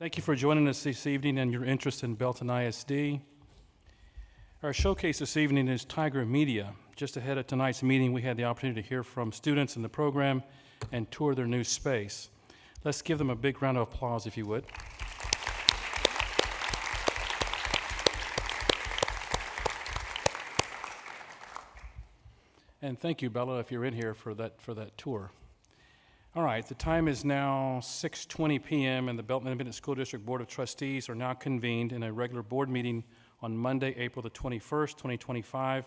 Thank you for joining us this evening and your interest in Belton ISD. Our showcase this evening is Tiger Media. Just ahead of tonight's meeting, we had the opportunity to hear from students in the program and tour their new space. Let's give them a big round of applause, if you would. And thank you, Bella, if you're in here for that tour. All right, the time is now 6:20 p.m. and the Belton Independent School District Board of Trustees are now convened in a regular board meeting on Monday, April the 21st, 2025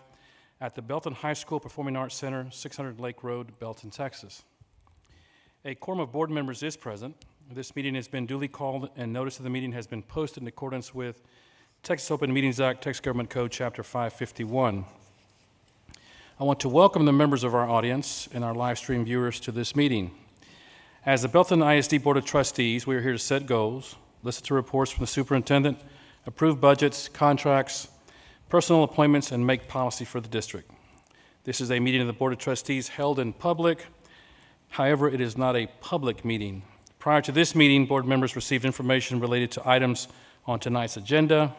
at the Belton High School Performing Arts Center, 600 Lake Road, Belton, Texas. A quorum of board members is present. This meeting has been duly called and notice of the meeting has been posted in accordance with Texas Open Meetings Act, Texas Government Code, Chapter 551. I want to welcome the members of our audience and our live stream viewers to this meeting. As the Belton ISD Board of Trustees, we are here to set goals, listen to reports from the superintendent, approve budgets, contracts, personal appointments, and make policy for the district. This is a meeting of the Board of Trustees held in public. However, it is not a public meeting. Prior to this meeting, board members received information related to items on tonight's agenda.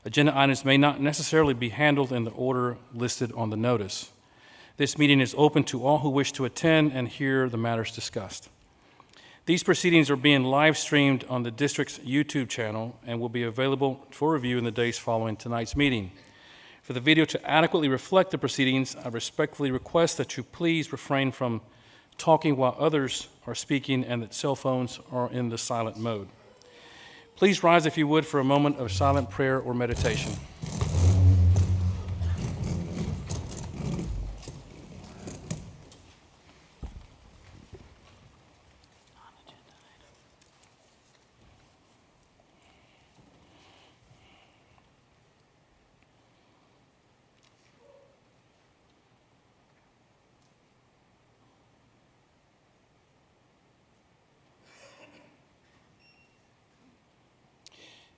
Agenda items may not necessarily be handled in the order listed on the notice. This meeting is open to all who wish to attend and hear the matters discussed. These proceedings are being live streamed on the district's YouTube channel and will be available for review in the days following tonight's meeting. For the video to adequately reflect the proceedings, I respectfully request that you please refrain from talking while others are speaking and that cell phones are in the silent mode. Please rise, if you would, for a moment of silent prayer or meditation.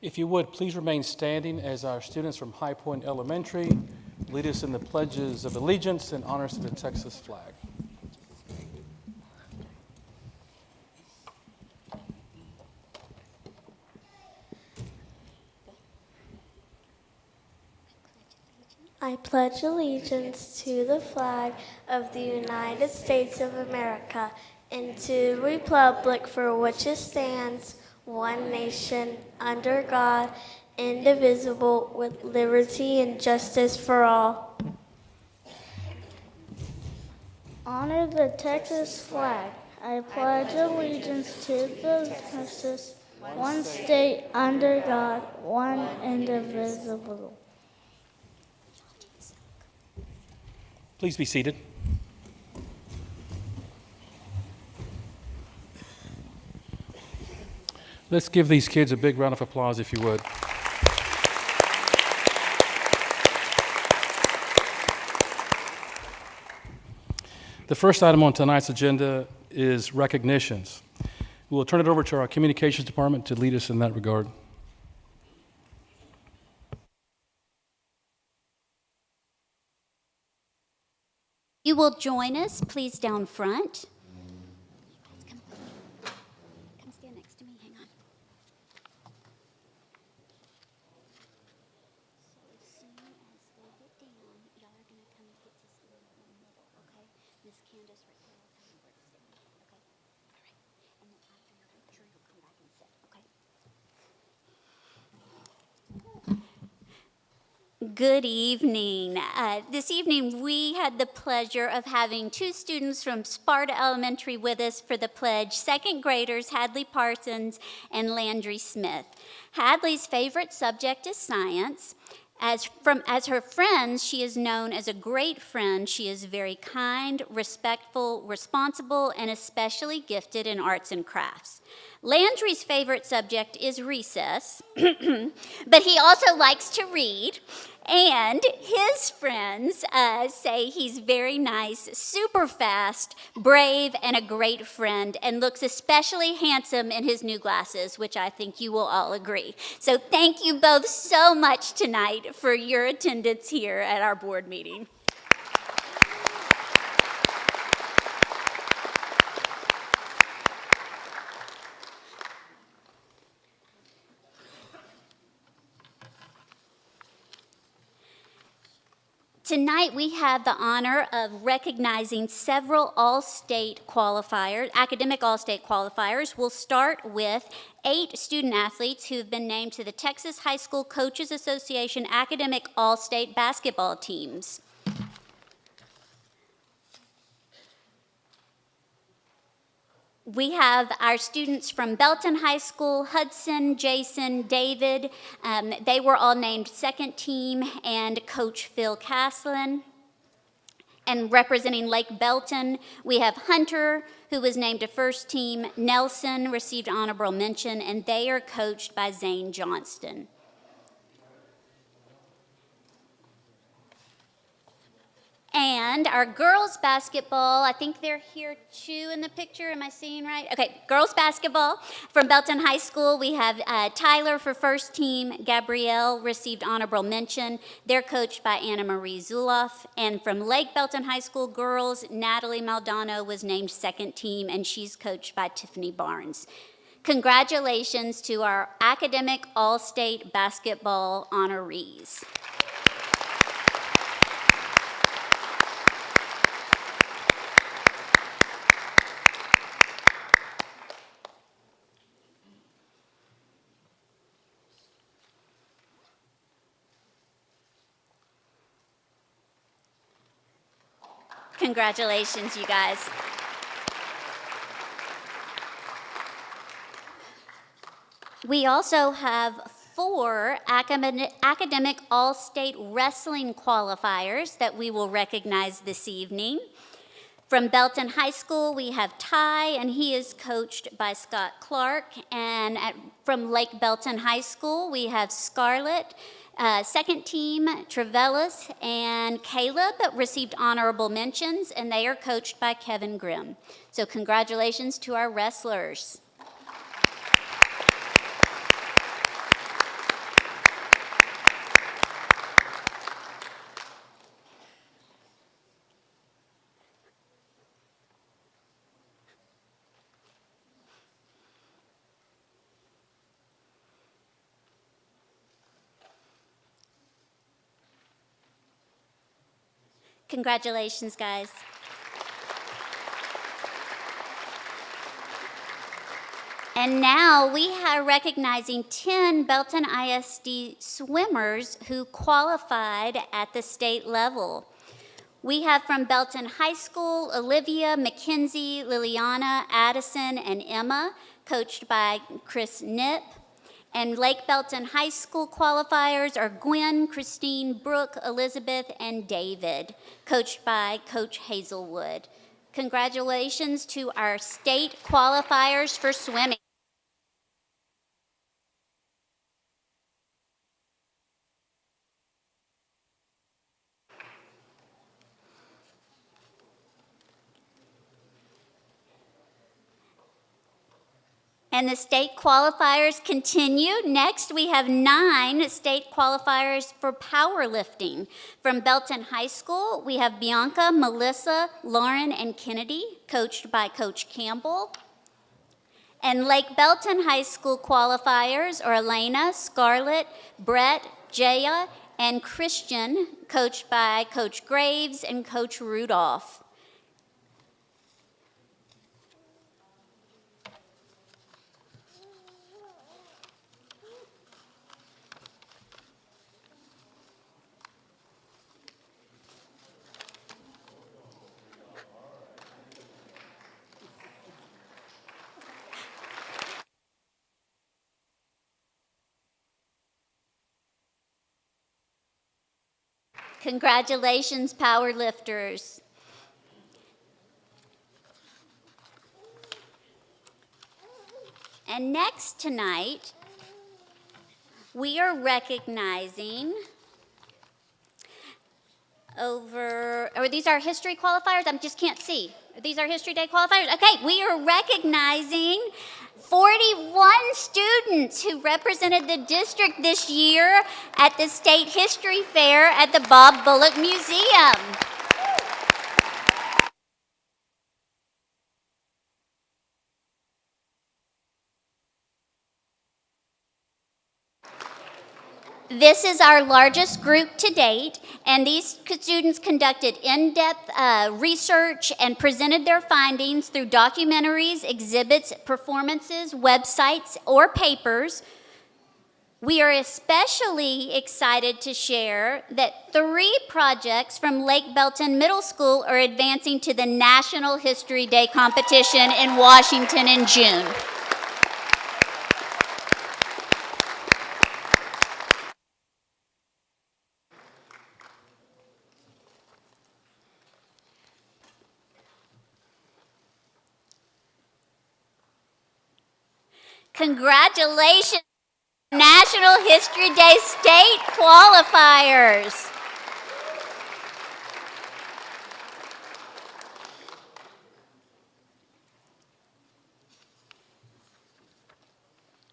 If you would, please remain standing as our students from High Point Elementary lead us in the pledges of allegiance and honors to the Texas flag. I pledge allegiance to the flag of the United States of America and to the republic for which it stands, one nation, under God, indivisible, with liberty and justice for all. Honor the Texas flag. I pledge allegiance to the Texas, one state, under God, one indivisible. Please be seated. Let's give these kids a big round of applause, if you would. The first item on tonight's agenda is recognitions. We'll turn it over to our communications department to lead us in that regard. You will join us, please, down front. Come stand next to me. Hang on. So as soon as they get down, y'all are going to come and get to stand in the middle, okay? Miss Candace right there will tell you where to stand, okay? All right. And then after your picture, you'll come back and sit, okay? Good evening. This evening, we had the pleasure of having two students from Sparta Elementary with us for the pledge, second graders Hadley Parsons and Landry Smith. Hadley's favorite subject is science. As her friend, she is known as a great friend. She is very kind, respectful, responsible, and especially gifted in arts and crafts. Landry's favorite subject is recess, but he also likes to read. And his friends say he's very nice, super fast, brave, and a great friend, and looks especially handsome in his new glasses, which I think you will all agree. So thank you both so much tonight for your attendance here at our board meeting. Tonight, we have the honor of recognizing several all-state qualifiers, academic all-state qualifiers. We'll start with 8 student athletes who have been named to the Texas High School Coaches Association academic all-state basketball teams. We have our students from Belton High School, Hudson, Jason, David. They were all named second team, and Coach Phil Caslin. And representing Lake Belton, we have Hunter, who was named a first team. Nelson received honorable mention, and they are coached by Zane Johnston. And our girls basketball, I think they're here too in the picture. Am I seeing right? Okay, girls basketball from Belton High School. We have Tyler for first team. Gabrielle received honorable mention. They're coached by Anna Marie Zuloff. And from Lake Belton High School girls, Natalie Maldonado was named second team, and she's coached by Tiffany Barnes. Congratulations to our academic all-state basketball honorees. Congratulations, you guys. We also have 4 academic all-state wrestling qualifiers that we will recognize this evening. From Belton High School, we have Ty, and he is coached by Scott Clark. And from Lake Belton High School, we have Scarlett. Second team, Trevellis and Caleb received honorable mentions, and they are coached by Kevin Grimm. So congratulations to our wrestlers. Congratulations, guys. And now we are recognizing 10 Belton ISD swimmers who qualified at the state level. We have from Belton High School, Olivia, Mackenzie, Liliana, Addison, and Emma, coached by Chris Knipp. And Lake Belton High School qualifiers are Gwen, Christine, Brooke, Elizabeth, and David, coached by Coach Hazelwood. Congratulations to our state qualifiers for swimming. And the state qualifiers continue. Next, we have 9 state qualifiers for powerlifting. From Belton High School, we have Bianca, Melissa, Lauren, and Kennedy, coached by Coach Campbell. And Lake Belton High School qualifiers are Elena, Scarlett, Brett, Jaya, and Christian, coached by Coach Graves and Coach Rudolph. Congratulations, powerlifters. And next tonight, we are recognizing these our history qualifiers? I just can't see. These are History Day qualifiers? Okay, we are recognizing 41 students who represented the district this year at the State History Fair at the Bob Bullock Museum. This is our largest group to date, and these students conducted in-depth research and presented their findings through documentaries, exhibits, performances, websites, or papers. We are especially excited to share that 3 projects from Lake Belton Middle School are advancing to the National History Day competition in Washington in June. Congratulations, National History Day state qualifiers.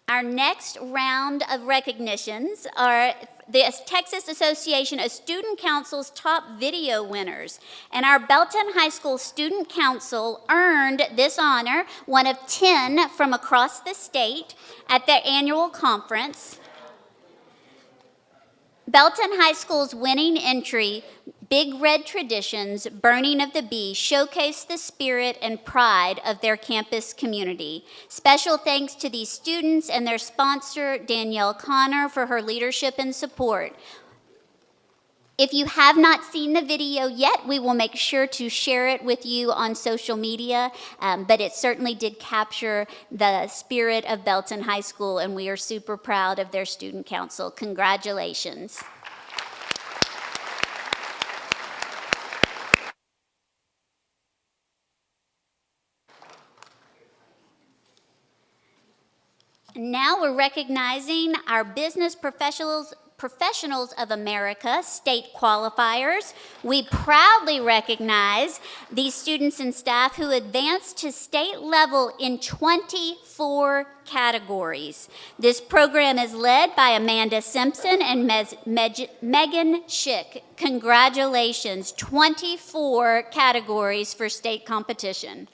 Our next round of recognitions are the Texas Association of Student Council's top video winners. And our Belton High School Student Council earned this honor, one of 10 from across the state, at their annual conference. Belton High School's winning entry, Big Red Traditions, Burning of the Bee, showcased the spirit and pride of their campus community. Special thanks to these students and their sponsor, Danielle Connor, for her leadership and support. If you have not seen the video yet, we will make sure to share it with you on social media, but it certainly did capture the spirit of Belton High School, and we are super proud of their student council. Congratulations. Now we're recognizing our Business Professionals of America state qualifiers. We proudly recognize these students and staff who advanced to state level in 24 categories. This program is led by Amanda Simpson and Megan Schick. Congratulations, 24 categories for state competition.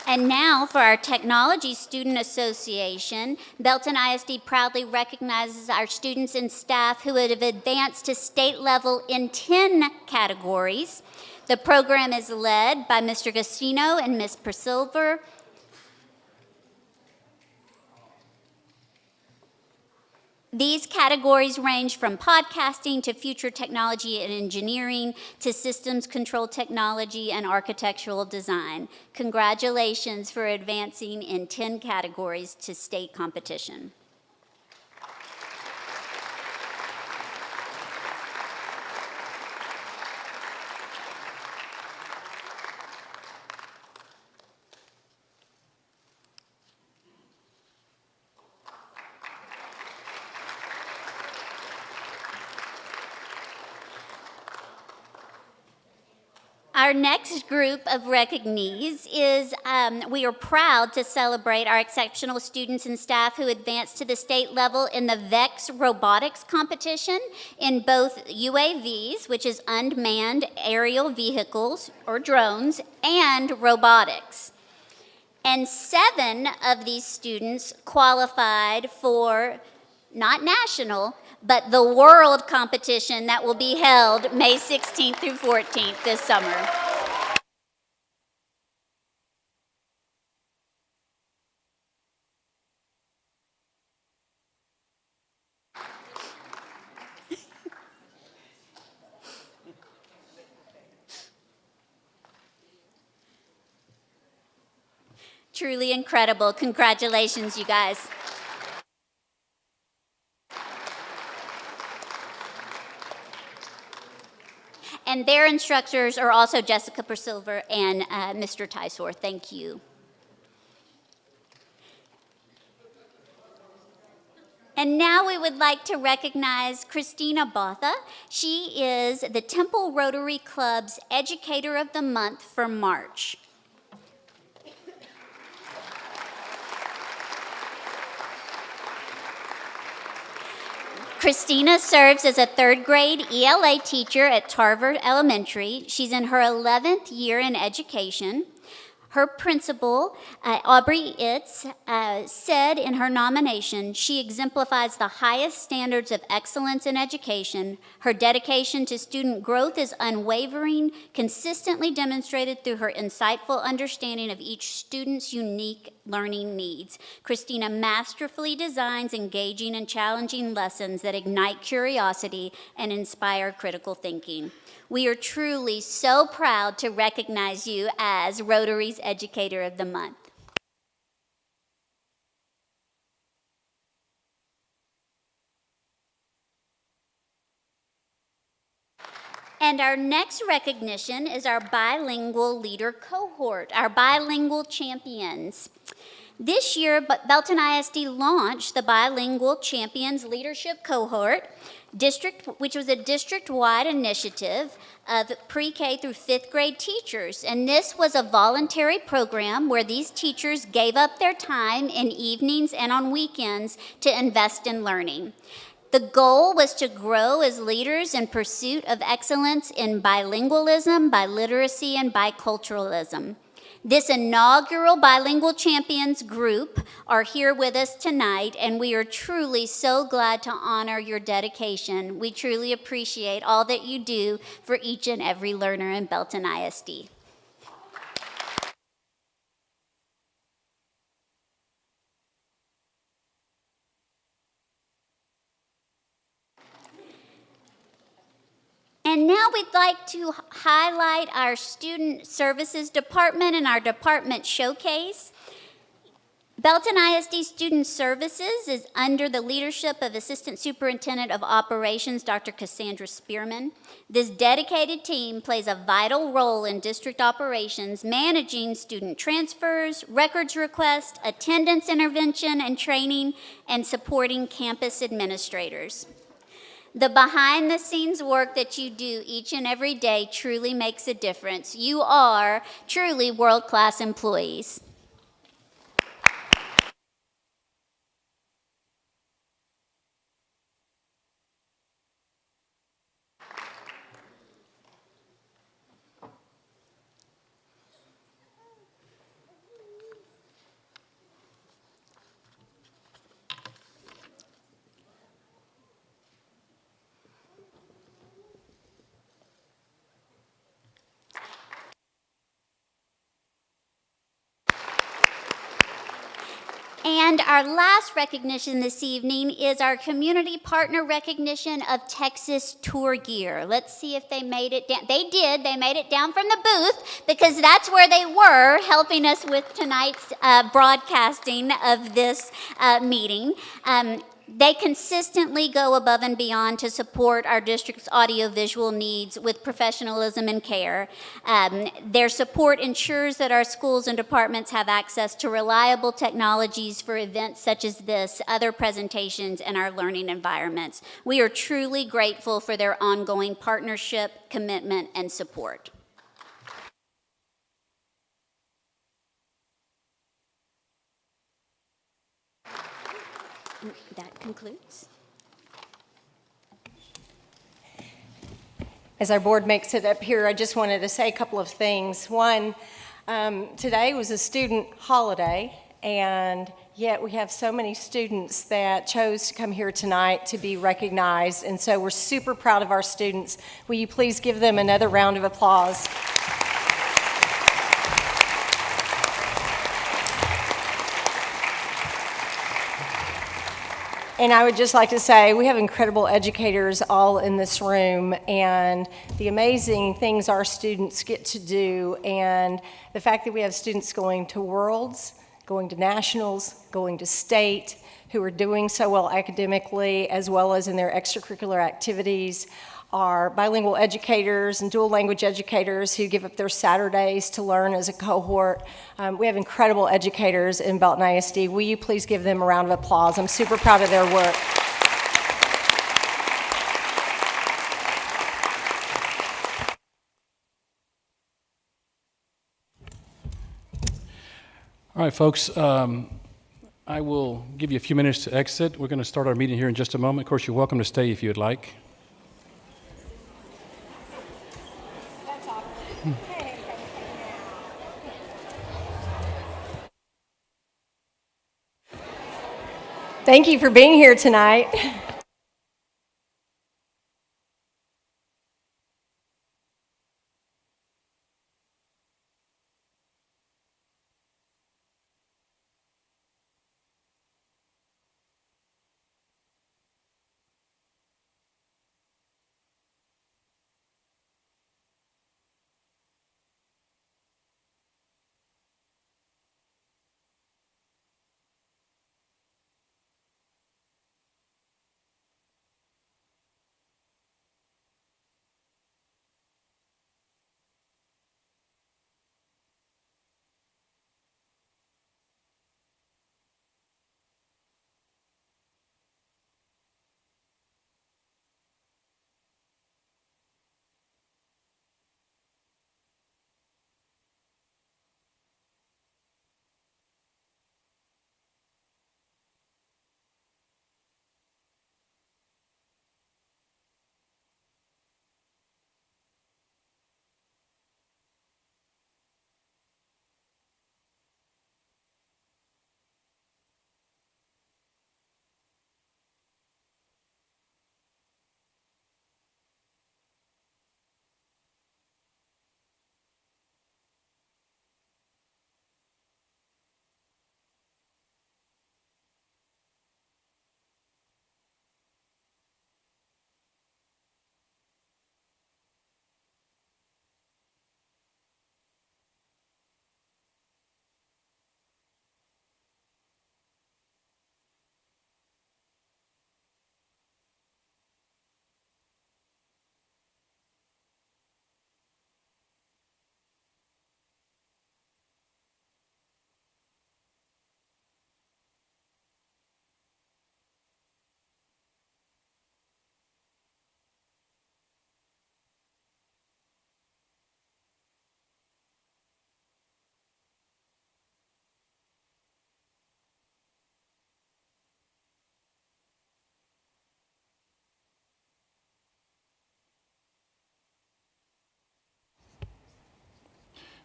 And now for our Technology Student Association, Belton ISD proudly recognizes our students and staff who have advanced to state level in 10 categories. The program is led by Mr. Gastino and Ms. Persilver. These categories range from podcasting to future technology and engineering to systems control technology and architectural design. Congratulations for advancing in 10 categories to state competition. Our next group of recognees is, we are proud to celebrate our exceptional students and staff who advanced to the state level in the VEX robotics competition in both UAVs, which is unmanned aerial vehicles or drones, and robotics. And 7 of these students qualified for not national, but the world competition that will be held May 16th through 14th this summer. Truly incredible. Congratulations, you guys. And their instructors are also Jessica Persilver and Mr. Tysor. Thank you. And now we would like to recognize Christina Botha. She is the Temple Rotary Club's Educator of the Month for March. Christina serves as a third grade ELA teacher at Tarver Elementary. She's in her 11th year in education. Her principal, Aubrey Itz, said in her nomination, she exemplifies the highest standards of excellence in education. Her dedication to student growth is unwavering, consistently demonstrated through her insightful understanding of each student's unique learning needs. Christina masterfully designs engaging and challenging lessons that ignite curiosity and inspire critical thinking. We are truly so proud to recognize you as Rotary's Educator of the Month. And our next recognition is our bilingual leader cohort, our bilingual champions. This year, Belton ISD launched the Bilingual Champions Leadership Cohort, which was a district-wide initiative of pre-K through fifth grade teachers. And this was a voluntary program where these teachers gave up their time in evenings and on weekends to invest in learning. The goal was to grow as leaders in pursuit of excellence in bilingualism, biliteracy, and biculturalism. This inaugural Bilingual Champions group are here with us tonight, and we are truly so glad to honor your dedication. We truly appreciate all that you do for each and every learner in Belton ISD. And now we'd like to highlight our Student Services Department and our department showcase. Belton ISD Student Services is under the leadership of Assistant Superintendent of Operations, Dr. Cassandra Spearman. This dedicated team plays a vital role in district operations, managing student transfers, records requests, attendance intervention and training, and supporting campus administrators. The behind-the-scenes work that you do each and every day truly makes a difference. You are truly world-class employees. And our last recognition this evening is our community partner recognition of Texas Tour Gear. Let's see if they made it down. They did. They made it down from the booth because that's where they were helping us with tonight's broadcasting of this meeting. They consistently go above and beyond to support our district's audiovisual needs with professionalism and care. Their support ensures that our schools and departments have access to reliable technologies for events such as this, other presentations, and our learning environments. We are truly grateful for their ongoing partnership, commitment, and support. That concludes. As our board makes it up here, I just wanted to say a couple of things. One, today was a student holiday, and yet we have so many students that chose to come here tonight to be recognized, and so we're super proud of our students. Will you please give them another round of applause? And I would just like to say we have incredible educators all in this room, and the amazing things our students get to do, and the fact that we have students going to Worlds, going to Nationals, going to state, who are doing so well academically as well as in their extracurricular activities. our bilingual educators and dual language educators who give up their Saturdays to learn as a cohort. We have incredible educators in Belton ISD. Will you please give them a round of applause? I'm super proud of their work. All right, folks, I will give you a few minutes to exit. We're going to start our meeting here in just a moment. Of course, you're welcome to stay if you would like. Thank you for being here tonight.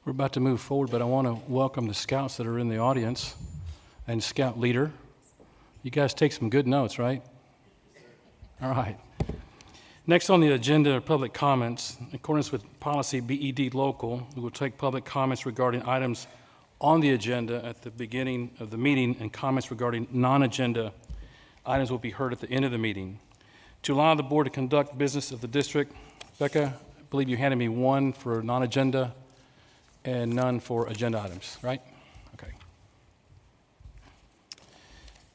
We're about to move forward, but I want to welcome the scouts that are in the audience and scout leader. You guys take some good notes, right? All right. Next on the agenda are public comments. In accordance with policy BED local, we will take public comments regarding items on the agenda at the beginning of the meeting, and comments regarding non-agenda items will be heard at the end of the meeting. To allow the board to conduct business of the district, Becca, I believe you handed me one for non-agenda and none for agenda items, right? Okay.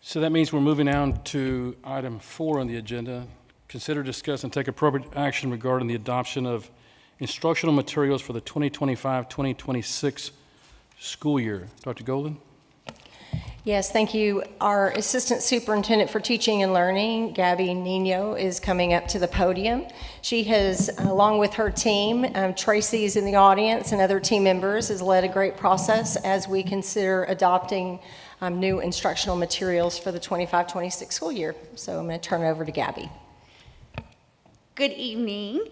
So that means we're moving on to item 4 on the agenda. Consider, discuss, and take appropriate action regarding the adoption of instructional materials for the 2025-2026 school year. Dr. Golden? Yes, thank you. Our Assistant Superintendent for Teaching and Learning, Gabby Nino, is coming up to the podium. She has, along with her team, Tracy's in the audience, and other team members, has led a great process as we consider adopting new instructional materials for the 25-26 school year. So I'm going to turn it over to Gabby. Good evening.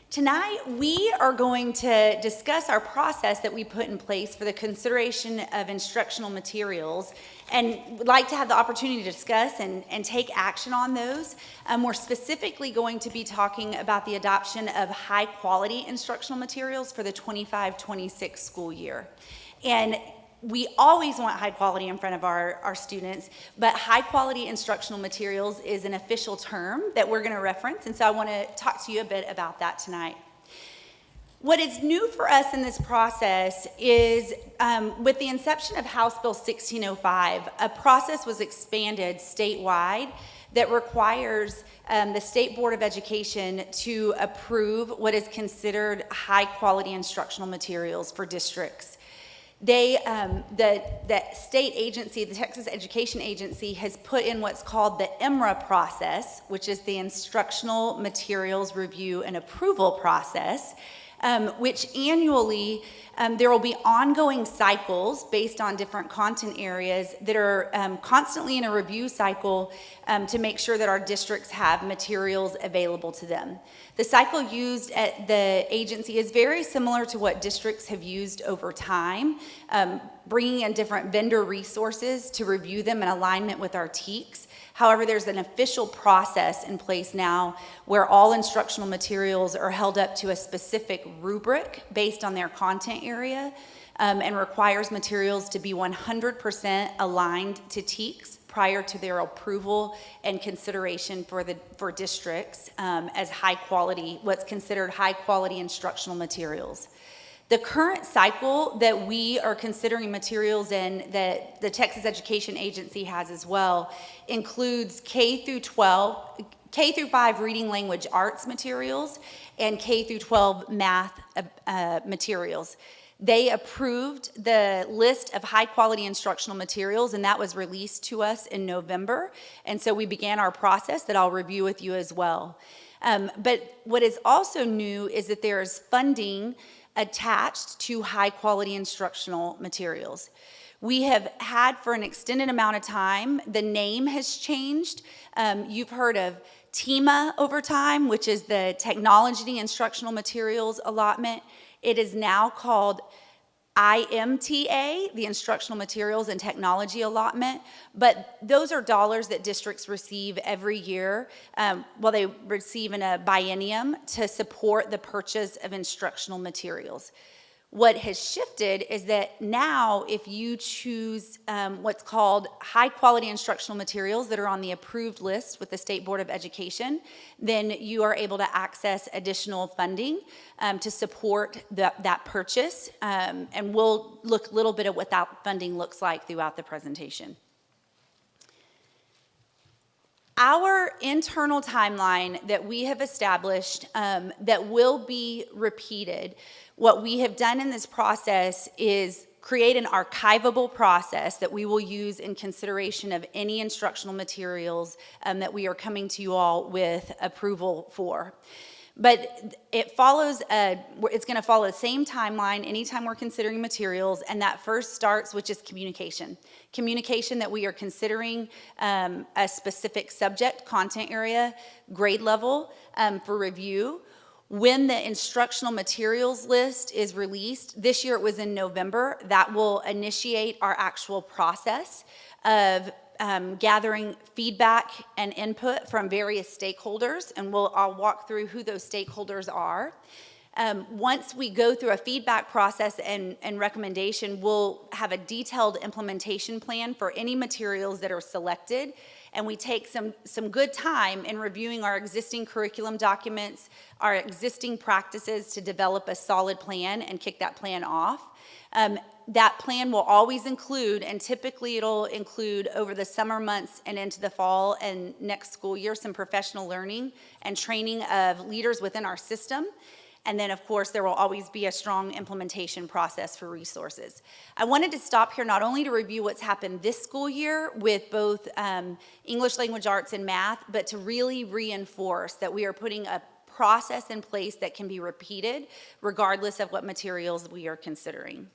Tonight, we are going to discuss our process that we put in place for the consideration of instructional materials, and would like to have the opportunity to discuss and take action on those. We're specifically going to be talking about the adoption of high-quality instructional materials for the 25-26 school year. And we always want high quality in front of our students, but high quality instructional materials is an official term that we're going to reference, and so I want to talk to you a bit about that tonight. What is new for us in this process is with the inception of House Bill 1605, a process was expanded statewide that requires the State Board of Education to approve what is considered high-quality instructional materials for districts. The state agency, the Texas Education Agency, has put in what's called the IMRA process, which is the Instructional Materials Review and Approval process, which annually there will be ongoing cycles based on different content areas that are constantly in a review cycle to make sure that our districts have materials available to them. The cycle used at the agency is very similar to what districts have used over time, bringing in different vendor resources to review them in alignment with our TEKS. However, there's an official process in place now where all instructional materials are held up to a specific rubric based on their content area and requires materials to be 100% aligned to TEKS prior to their approval and consideration for districts as high quality, what's considered high quality instructional materials. The current cycle that we are considering materials in, that the Texas Education Agency has as well, includes K through 5 reading language arts materials and K through 12 math materials. They approved the list of high quality instructional materials, and that was released to us in November. And so we began our process that I'll review with you as well. But what is also new is that there is funding attached to high quality instructional materials. We have had for an extended amount of time, the name has changed. You've heard of TEMA over time, which is the Technology Instructional Materials Allotment. It is now called IMTA, the Instructional Materials and Technology Allotment, but those are dollars that districts receive every year, they receive in a biennium to support the purchase of instructional materials. What has shifted is that now if you choose what's called high quality instructional materials that are on the approved list with the State Board of Education, then you are able to access additional funding to support that purchase. And we'll look a little bit at what that funding looks like throughout the presentation. Our internal timeline that we have established that will be repeated, what we have done in this process is create an archivable process that we will use in consideration of any instructional materials that we are coming to you all with approval for. But it follows, it's going to follow the same timeline anytime we're considering materials, and that first starts, which is communication. Communication that we are considering a specific subject, content area, grade level for review. When the instructional materials list is released, this year it was in November, that will initiate our actual process of gathering feedback and input from various stakeholders, and I'll walk through who those stakeholders are. Once we go through a feedback process and recommendation, we'll have a detailed implementation plan for any materials that are selected, and we take some good time in reviewing our existing curriculum documents, our existing practices to develop a solid plan and kick that plan off. That plan will always include, and typically it'll include over the summer months and into the fall and next school year, some professional learning and training of leaders within our system. And then, of course, there will always be a strong implementation process for resources. I wanted to stop here not only to review what's happened this school year with both English language arts and math, but to really reinforce that we are putting a process in place that can be repeated regardless of what materials we are considering.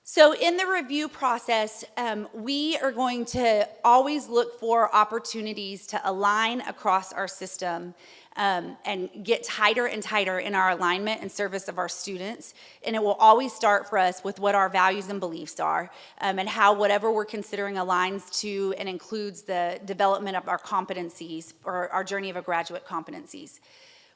So in the review process, we are going to always look for opportunities to align across our system and get tighter and tighter in our alignment and service of our students. And it will always start for us with what our values and beliefs are and how whatever we're considering aligns to and includes the development of our competencies or our journey of a graduate competencies.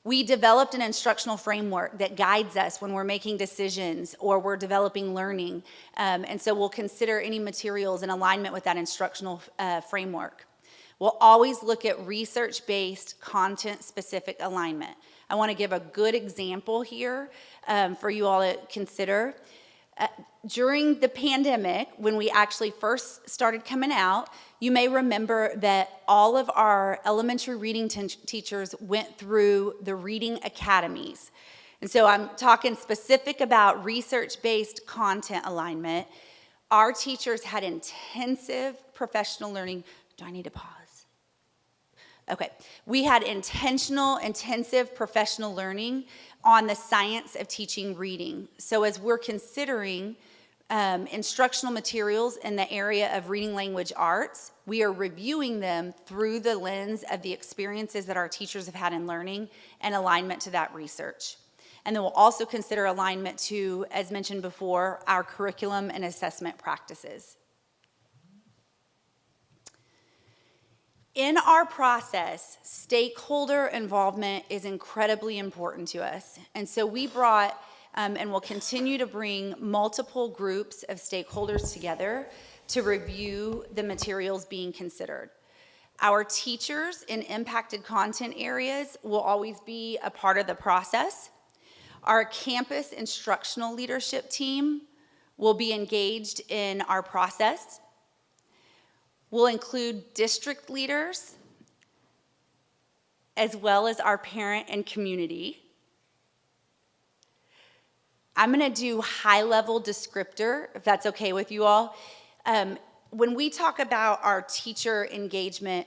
We developed an instructional framework that guides us when we're making decisions or we're developing learning. And so we'll consider any materials in alignment with that instructional framework. will always look at research-based, content-specific alignment. I want to give a good example here for you all to consider. During the pandemic, when we actually first started coming out, you may remember that all of our elementary reading teachers went through the reading academies. And so I'm talking specific about research-based content alignment. Our teachers had intensive professional learning. Do I need to pause? Okay. We had intensive professional learning on the science of teaching reading. So as we're considering instructional materials in the area of reading language arts, we are reviewing them through the lens of the experiences that our teachers have had in learning and alignment to that research. And then we'll also consider alignment to, as mentioned before, our curriculum and assessment practices. In our process, stakeholder involvement is incredibly important to us. And so we brought and will continue to bring multiple groups of stakeholders together to review the materials being considered. Our teachers in impacted content areas will always be a part of the process. Our campus instructional leadership team will be engaged in our process. We'll include district leaders as well as our parent and community. I'm going to do high-level descriptor, if that's okay with you all. When we talk about our teacher engagement,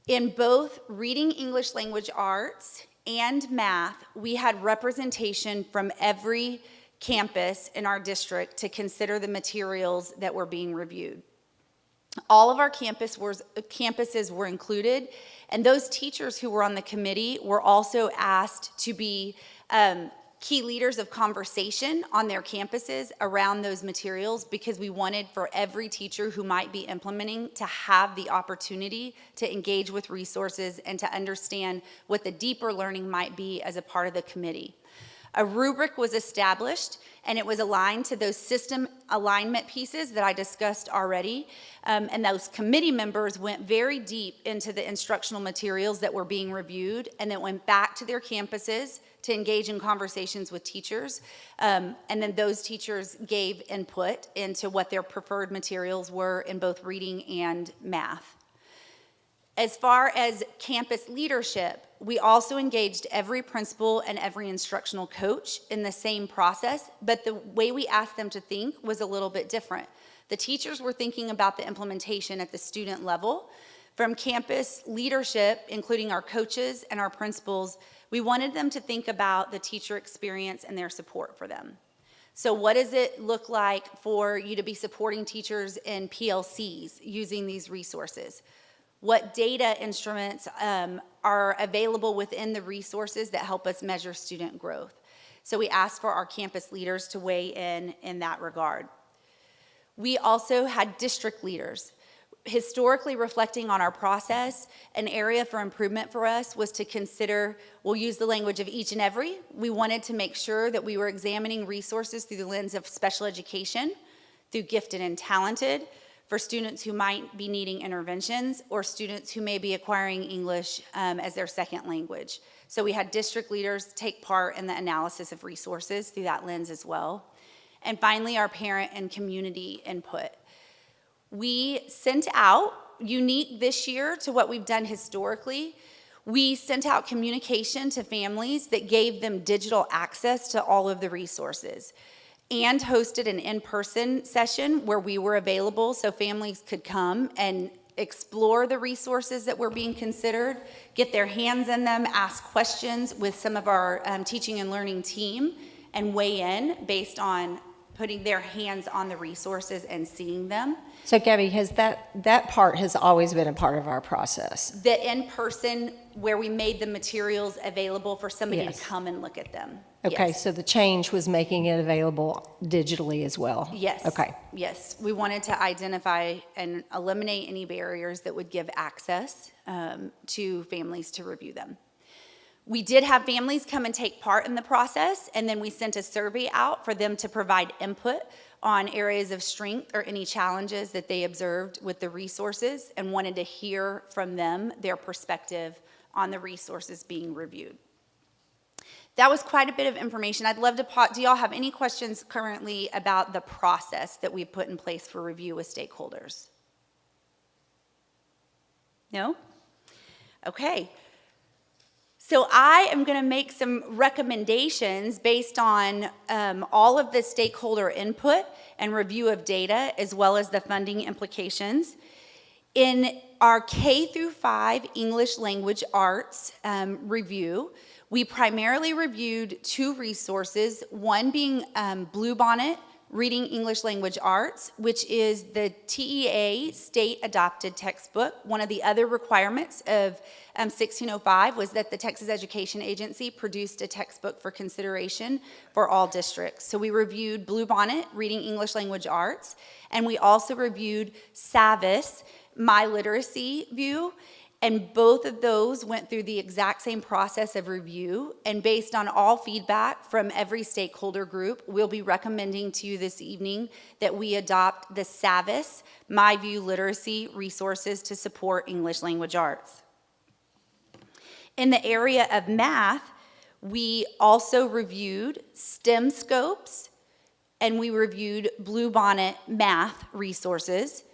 in both reading English language arts and math, we had representation from every campus in our district to consider the materials that were being reviewed. All of our campuses were included, and those teachers who were on the committee were also asked to be key leaders of conversation on their campuses around those materials, because we wanted for every teacher who might be implementing to have the opportunity to engage with resources and to understand what the deeper learning might be as a part of the committee. A rubric was established, and it was aligned to those system alignment pieces that I discussed already. And those committee members went very deep into the instructional materials that were being reviewed, and then went back to their campuses to engage in conversations with teachers. And then those teachers gave input into what their preferred materials were in both reading and math. As far as campus leadership, we also engaged every principal and every instructional coach in the same process, but the way we asked them to think was a little bit different. The teachers were thinking about the implementation at the student level. From campus leadership, including our coaches and our principals, we wanted them to think about the teacher experience and their support for them. So what does it look like for you to be supporting teachers in PLCs using these resources? What data instruments are available within the resources that help us measure student growth? So we asked for our campus leaders to weigh in that regard. We also had district leaders. Historically reflecting on our process, an area for improvement for us was to consider, we'll use the language of each and every. We wanted to make sure that we were examining resources through the lens of special education, through gifted and talented, for students who might be needing interventions, or students who may be acquiring English as their second language. So we had district leaders take part in the analysis of resources through that lens as well. And finally, our parent and community input. We sent out, unique this year to what we've done historically, we sent out communication to families that gave them digital access to all of the resources, and hosted an in-person session where we were available so families could come and explore the resources that were being considered, get their hands in them, ask questions with some of our teaching and learning team, and weigh in based on putting their hands on the resources and seeing them. So Gabby, has that part has always been a part of our process? The in-person, where we made the materials available for somebody Yes. to come and look at them. Okay, Yes. so the change was making it available digitally as well? Yes. Okay. Yes, we wanted to identify and eliminate any barriers that would give access to families to review them. We did have families come and take part in the process, and then we sent a survey out for them to provide input on areas of strength or any challenges that they observed with the resources and wanted to hear from them their perspective on the resources being reviewed. That was quite a bit of information. I'd love to do y'all have any questions currently about the process that we put in place for review with stakeholders? No? Okay. So I am going to make some recommendations based on all of the stakeholder input and review of data, as well as the funding implications. In our K through 5 English language arts review, we primarily reviewed 2 resources, one being Bluebonnet Reading English Language Arts, which is the TEA state-adopted textbook. One of the other requirements of 1605 was that the Texas Education Agency produced a textbook for consideration for all districts. So we reviewed Bluebonnet Reading English Language Arts, and we also reviewed SAVIS, My Literacy View, and both of those went through the exact same process of review. And based on all feedback from every stakeholder group, we'll be recommending to you this evening that we adopt the SAVIS, My View Literacy resources to support English language arts. In the area of math, we also reviewed STEM scopes, and we reviewed Bluebonnet math resources,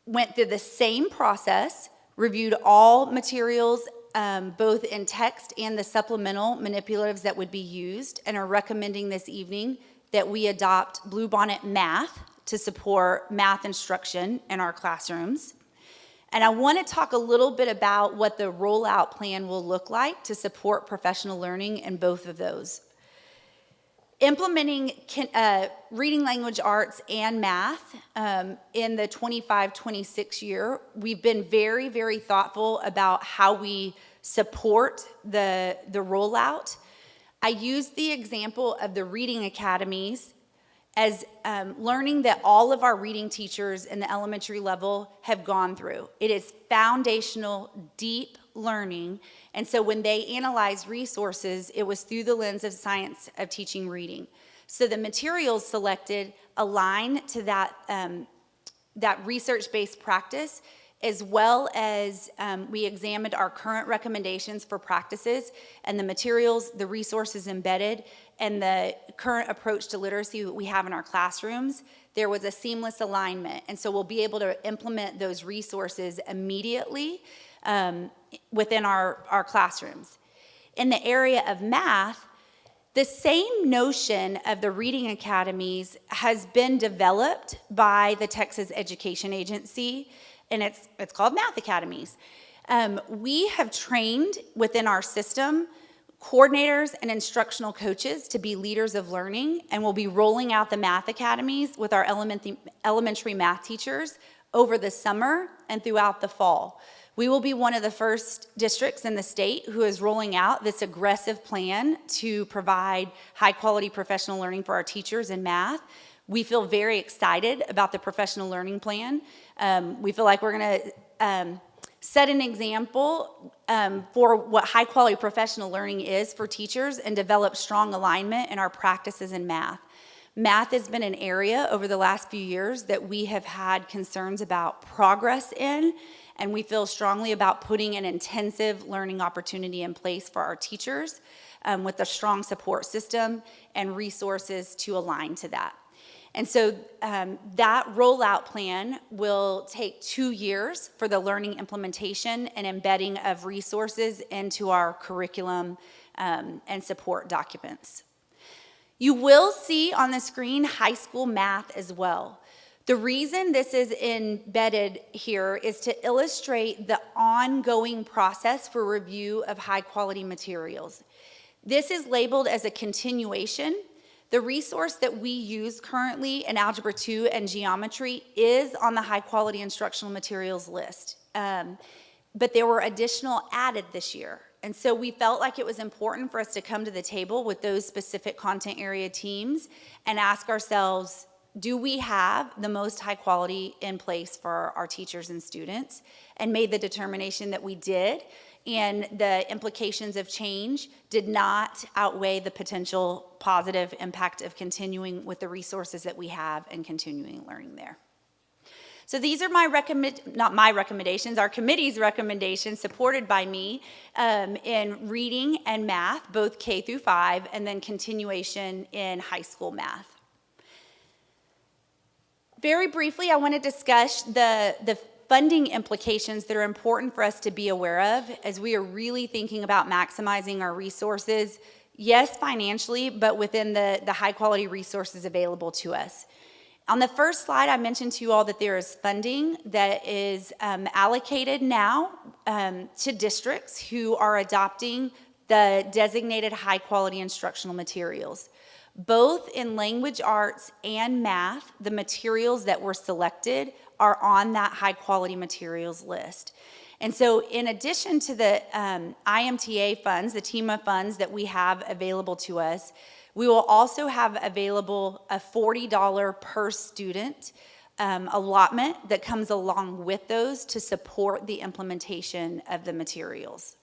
went through the same process, reviewed all materials, both in text and the supplemental manipulatives that would be used, and are recommending this evening that we adopt Bluebonnet Math to support math instruction in our classrooms. And I want to talk a little bit about what the rollout plan will look like to support professional learning in both of those. Implementing reading language arts and math in the 25-26 year, we've been very, very thoughtful about how we support the rollout. I used the example of the reading academies as learning that all of our reading teachers in the elementary level have gone through. It is foundational, deep learning. And so when they analyzed resources, it was through the lens of science of teaching reading. So the materials selected align to that, that research-based practice, as well as we examined our current recommendations for practices and the materials, the resources embedded, and the current approach to literacy that we have in our classrooms. There was a seamless alignment. And so we'll be able to implement those resources immediately within our classrooms. In the area of math, the same notion of the reading academies has been developed by the Texas Education Agency, and it's called Math Academies. We have trained within our system coordinators and instructional coaches to be leaders of learning, and we'll be rolling out the Math Academies with our elementary math teachers over the summer and throughout the fall. We will be one of the first districts in the state who is rolling out this aggressive plan to provide high-quality professional learning for our teachers in math. We feel very excited about the professional learning plan. We feel like we're going to set an example for what high-quality professional learning is for teachers and develop strong alignment in our practices in math. Math has been an area over the last few years that we have had concerns about progress in, and we feel strongly about putting an intensive learning opportunity in place for our teachers with a strong support system and resources to align to that. And so that rollout plan will take 2 years for the learning implementation and embedding of resources into our curriculum and support documents. You will see on the screen high school math as well. The reason this is embedded here is to illustrate the ongoing process for review of high-quality materials. This is labeled as a continuation. The resource that we use currently in Algebra 2 and Geometry is on the high-quality instructional materials list, but there were additional added this year. And so we felt like it was important for us to come to the table with those specific content area teams and ask ourselves, do we have the most high quality in place for our teachers and students, and made the determination that we did, and the implications of change did not outweigh the potential positive impact of continuing with the resources that we have and continuing learning there. So these are not my recommendations, our committee's recommendations, supported by me, in reading and math, both K through 5, and then continuation in high school math. Very briefly, I want to discuss the funding implications that are important for us to be aware of as we are really thinking about maximizing our resources, yes, financially, but within the high quality resources available to us. On the first slide, I mentioned to you all that there is funding that is allocated now to districts who are adopting the designated high quality instructional materials. Both in language arts and math, the materials that were selected are on that high quality materials list. And so in addition to the IMTA funds, the TEMA funds that we have available to us, we will also have available a $40 per student allotment that comes along with those to support the implementation of the materials.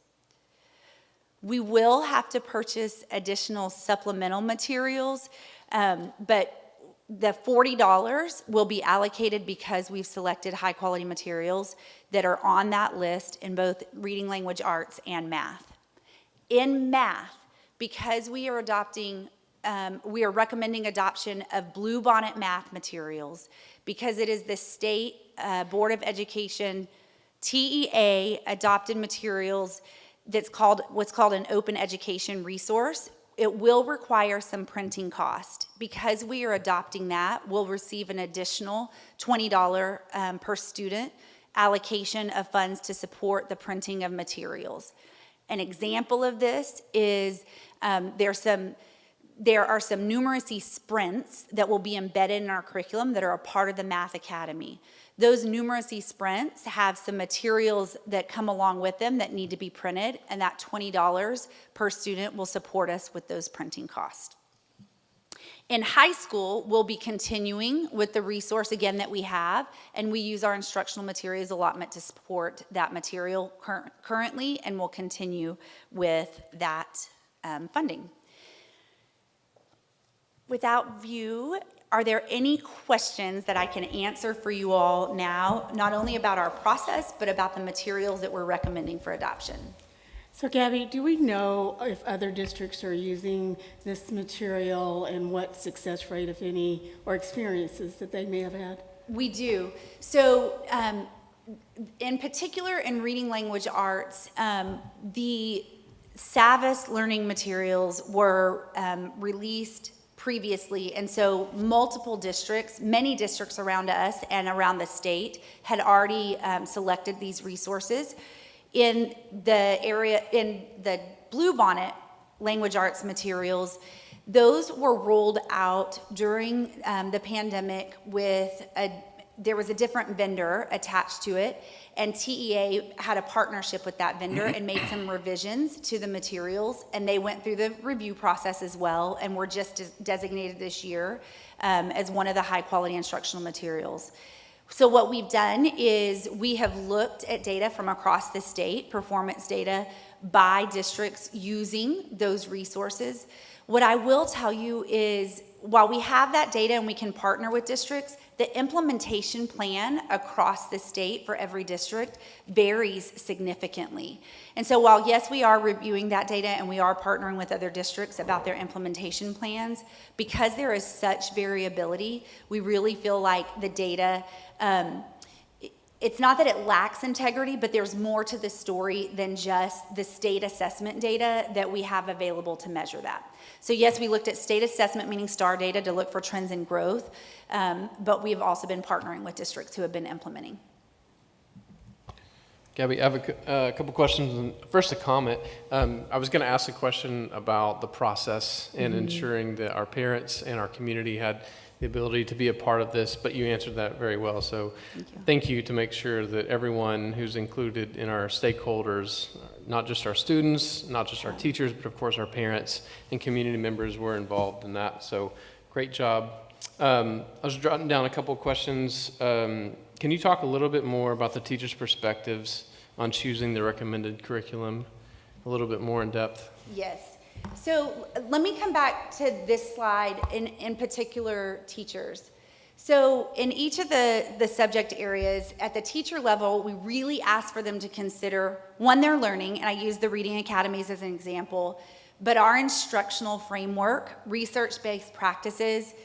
We will have to purchase additional supplemental materials, but the $40 will be allocated because we've selected high quality materials that are on that list in both reading, language arts, and math. In math, because we are recommending adoption of Bluebonnet math materials, because it is the state Board of Education TEA adopted materials that's what's called an open education resource. It will require some printing cost. Because we are adopting that, we'll receive an additional $20 per student allocation of funds to support the printing of materials. An example of this is there are some numeracy sprints that will be embedded in our curriculum that are a part of the Math Academy. Those numeracy sprints have some materials that come along with them that need to be printed, and that $20 per student will support us with those printing costs. In high school, we'll be continuing with the resource again that we have, and we use our instructional materials allotment to support that material currently, and we'll continue with that funding. Without view, are there any questions that I can answer for you all now, not only about our process, but about the materials that we're recommending for adoption? So Gabby, do we know if other districts are using this material and what success rate, if any, or experiences that they may have had? We do. So in particular in reading language arts, the Savvis learning materials were released previously, and so multiple districts, many districts around us and around the state had already selected these resources. In the area, in the Bluebonnet language arts materials, those were rolled out during the pandemic there was a different vendor attached to it, and TEA had a partnership with that vendor and made some revisions to the materials, and they went through the review process as well, and were just designated this year as one of the high quality instructional materials. So what we've done is we have looked at data from across the state, performance data by districts using those resources. What I will tell you is, while we have that data and we can partner with districts, the implementation plan across the state for every district varies significantly. And so while, yes, we are reviewing that data and we are partnering with other districts about their implementation plans, because there is such variability, we really feel like the data, it's not that it lacks integrity, but there's more to the story than just the state assessment data that we have available to measure that. So yes, we looked at state assessment, meaning STAR data, to look for trends in growth, but we've also been partnering with districts who have been implementing. Gabby, I have a couple questions. First, a comment. I was going to ask a question about the process and ensuring that our parents and our community had the ability to be a part of this, but you answered that very well. So thank you to make sure that everyone who's included in our stakeholders, not just our students, not just our teachers, but of course our parents and community members were involved in that. So great job I was jotting down a couple of questions. Can you talk a little bit more about the teachers' perspectives on choosing the recommended curriculum, a little bit more in depth? Yes. So let me come back to this slide, in particular teachers. So in each of the subject areas, at the teacher level, we really ask for them to consider, one, their learning, and I use the reading academies as an example, but our instructional framework, research-based practices,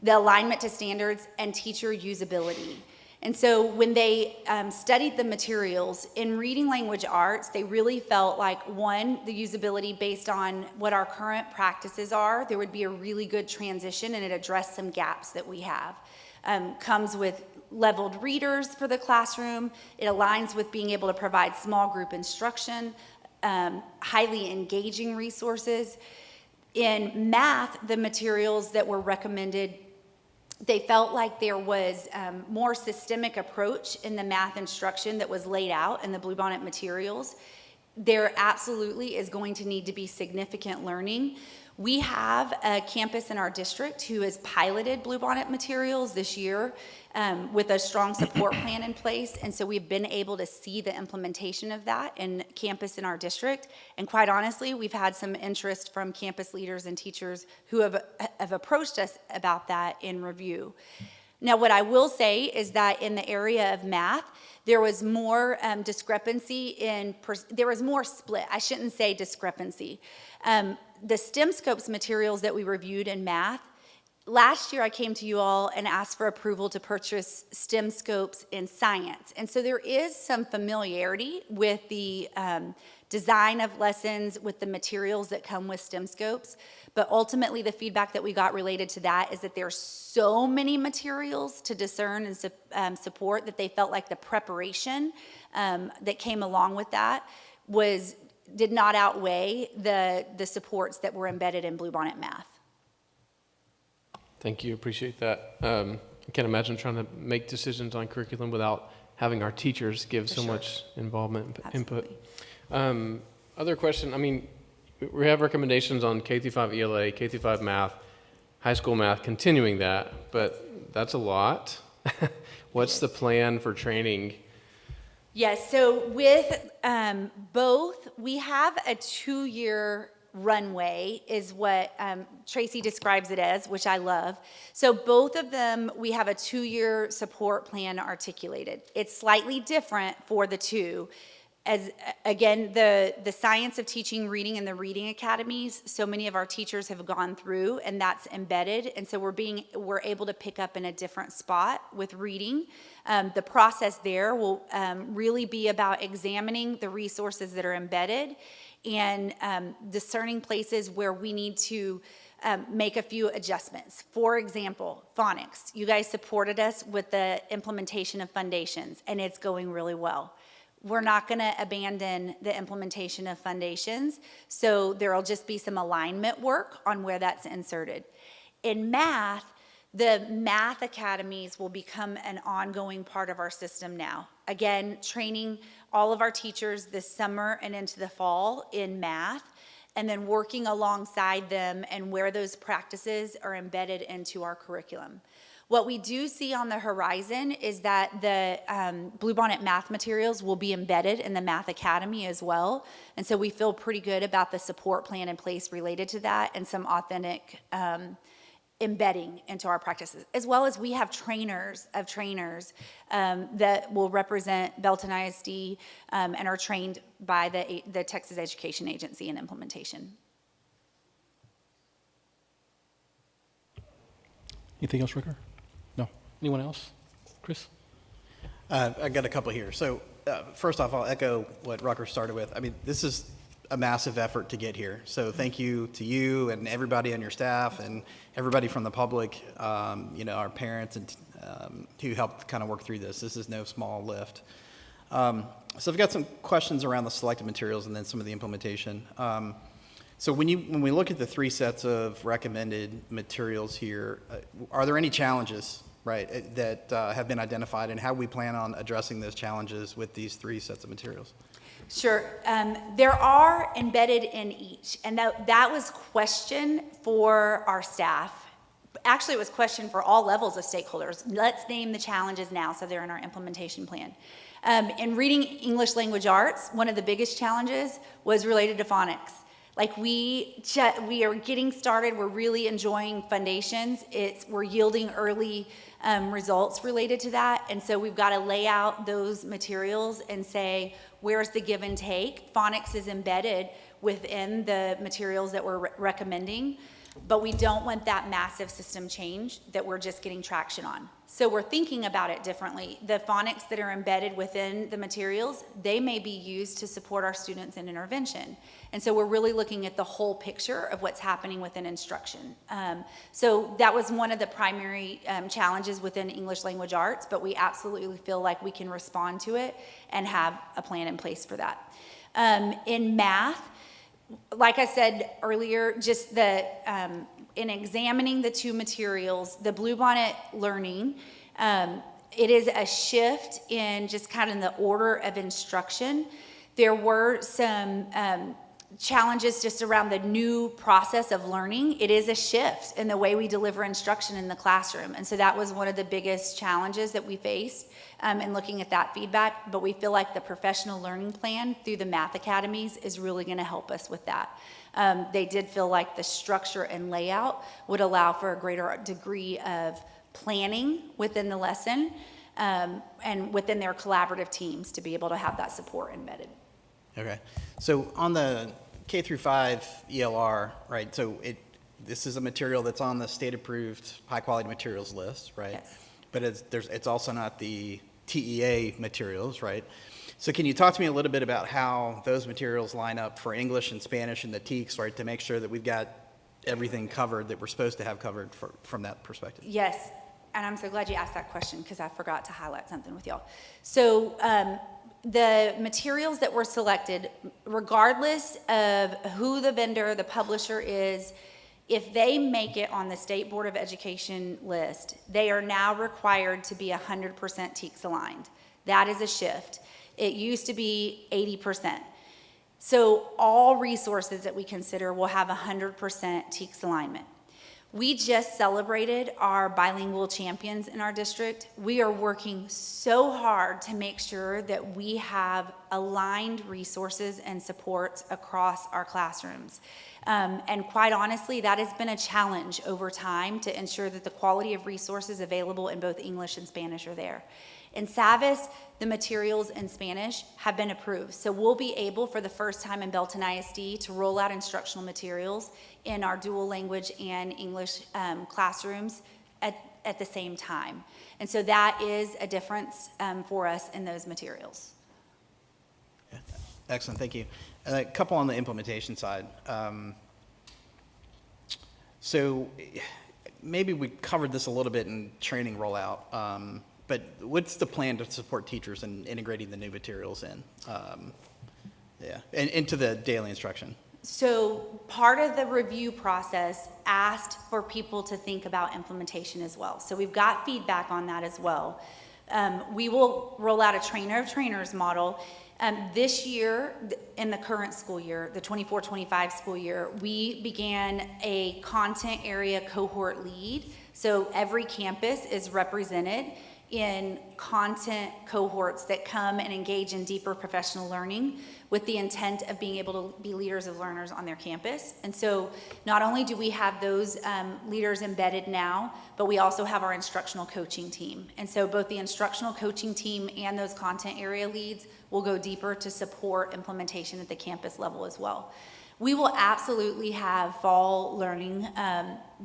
the alignment to standards, and teacher usability. And so when they studied the materials in reading language arts, they really felt like, one, the usability based on what our current practices are, there would be a really good transition and it addressed some gaps that we have. Comes with leveled readers for the classroom. It aligns with being able to provide small group instruction, highly engaging resources. In math, the materials that were recommended, they felt like there was more systemic approach in the math instruction that was laid out in the Bluebonnet materials. There absolutely is going to need to be significant learning. We have a campus in our district who has piloted Bluebonnet materials this year with a strong support plan in place, and so we've been able to see the implementation of that in campus in our district. And quite honestly, we've had some interest from campus leaders and teachers who have approached us about that in review. Now, what I will say is that in the area of math, there was more discrepancy there was more split. I shouldn't say discrepancy. The STEM Scopes materials that we reviewed in math, last year I came to you all and asked for approval to purchase STEM Scopes in science. And so there is some familiarity with the design of lessons, with the materials that come with STEM Scopes. But ultimately, the feedback that we got related to that is that there's so many materials to discern and support that they felt like the preparation that came along with that did not outweigh the supports that were embedded in Bluebonnet math. Thank you, appreciate that. I can't imagine trying to make decisions on curriculum without having our teachers give so much involvement and input. Other question, I mean, we have recommendations on K-5 ELA, K-5 math, high school math, continuing that, but that's a lot. What's the plan for training? Yes, so with both, we have a 2-year runway is what Tracy describes it as, which I love. So both of them, we have a 2-year support plan articulated. It's slightly different for the two. As again, the science of teaching reading in the reading academies, so many of our teachers have gone through and that's embedded. And so we're able to pick up in a different spot with reading. The process there will really be about examining the resources that are embedded and discerning places where we need to make a few adjustments. For example, phonics. You guys supported us with the implementation of foundations and it's going really well. We're not going to abandon the implementation of foundations, so there will just be some alignment work on where that's inserted. In math, the math academies will become an ongoing part of our system now. Again, training all of our teachers this summer and into the fall in math, and then working alongside them and where those practices are embedded into our curriculum. What we do see on the horizon is that the Bluebonnet math materials will be embedded in the Math Academy as well. And so we feel pretty good about the support plan in place related to that and some authentic embedding into our practices. As well as we have trainers of trainers that will represent Belton ISD and are trained by the Texas Education Agency in implementation. Anything else, Ricker? No. Anyone else? Chris? I got a couple here. So first off, I'll echo what Rucker started with. I mean, this is a massive effort to get here. So thank you to you and everybody on your staff and everybody from the public, our parents and who helped kind of work through this. This is no small lift. So I've got some questions around the selected materials and then some of the implementation. So when we look at the 3 sets of recommended materials here, are there any challenges, right, that have been identified, and how we plan on addressing those challenges with these 3 sets of materials? Sure. There are embedded in each, and that was question for our staff actually, it was questioned for all levels of stakeholders. Let's name the challenges now, so they're in our implementation plan. In reading English language arts, one of the biggest challenges was related to phonics. Like we are getting started, we're really enjoying foundations, we're yielding early results related to that, and so we've got to lay out those materials and say, where's the give and take? Phonics is embedded within the materials that we're recommending, but we don't want that massive system change that we're just getting traction on. So we're thinking about it differently. The phonics that are embedded within the materials, they may be used to support our students in intervention. And so we're really looking at the whole picture of what's happening within instruction. So that was one of the primary challenges within English language arts, but we absolutely feel like we can respond to it and have a plan in place for that. In math, like I said earlier, just in examining the two materials, the Bluebonnet learning, it is a shift in just kind of the order of instruction. There were some challenges just around the new process of learning. It is a shift in the way we deliver instruction in the classroom. And so that was one of the biggest challenges that we faced in looking at that feedback. But we feel like the professional learning plan through the math academies is really going to help us with that. They did feel like the structure and layout would allow for a greater degree of planning within the lesson and within their collaborative teams to be able to have that support embedded. Okay. So on the K through 5 ELR, right, so this is a material that's on the state-approved high-quality materials list, right? Yes. But it's also not the TEA materials, right? So can you talk to me a little bit about how those materials line up for English and Spanish and the TEKS, right, to make sure that we've got everything covered that we're supposed to have covered from that perspective? Yes, and I'm so glad you asked that question because I forgot to highlight something with y'all. So the materials that were selected, regardless of who the vendor, the publisher is, if they make it on the State Board of Education list, they are now required to be 100% TEKS aligned. That is a shift. It used to be 80%. So all resources that we consider will have 100% TEKS alignment. We just celebrated our bilingual champions in our district. We are working so hard to make sure that we have aligned resources and supports across our classrooms. And quite honestly, that has been a challenge over time to ensure that the quality of resources available in both English and Spanish are there. In Savas, the materials in Spanish have been approved. So we'll be able, for the first time in Belton ISD, to roll out instructional materials in our dual language and English classrooms at the same time. And so that is a difference for us in those materials. Yeah. Excellent, thank you. A couple on the implementation side. So maybe we covered this a little bit in training rollout. But what's the plan to support teachers in integrating the new materials in, and into the daily instruction? So part of the review process asked for people to think about implementation as well. So we've got feedback on that as well. We will roll out a trainer of trainers model. This year, in the current school year, the 24-25 school year, we began a content area cohort lead. So every campus is represented in content cohorts that come and engage in deeper professional learning with the intent of being able to be leaders of learners on their campus. And so not only do we have those leaders embedded now, but we also have our instructional coaching team. And so both the instructional coaching team and those content area leads will go deeper to support implementation at the campus level as well. We will absolutely have fall learning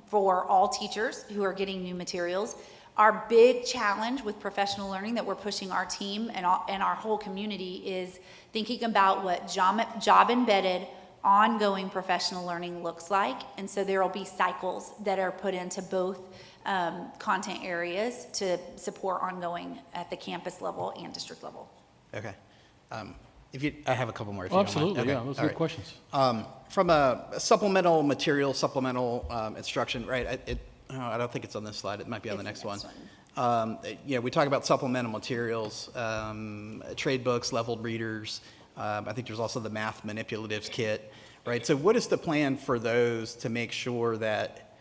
for all teachers who are getting new materials. Our big challenge with professional learning that we're pushing our team and our whole community is thinking about what job-embedded, ongoing professional learning looks like. And so there will be cycles that are put into both content areas to support ongoing at the campus level and district level. Okay. I have a couple more. If Oh, you don't mind. absolutely, Okay. yeah, those are All good right. questions. From a supplemental material, supplemental instruction, right? I don't think it's on this slide. It might be on the next one. We talk about supplemental materials, trade books, leveled readers. I think there's also the math manipulatives kit, right? So what is the plan for those to make sure that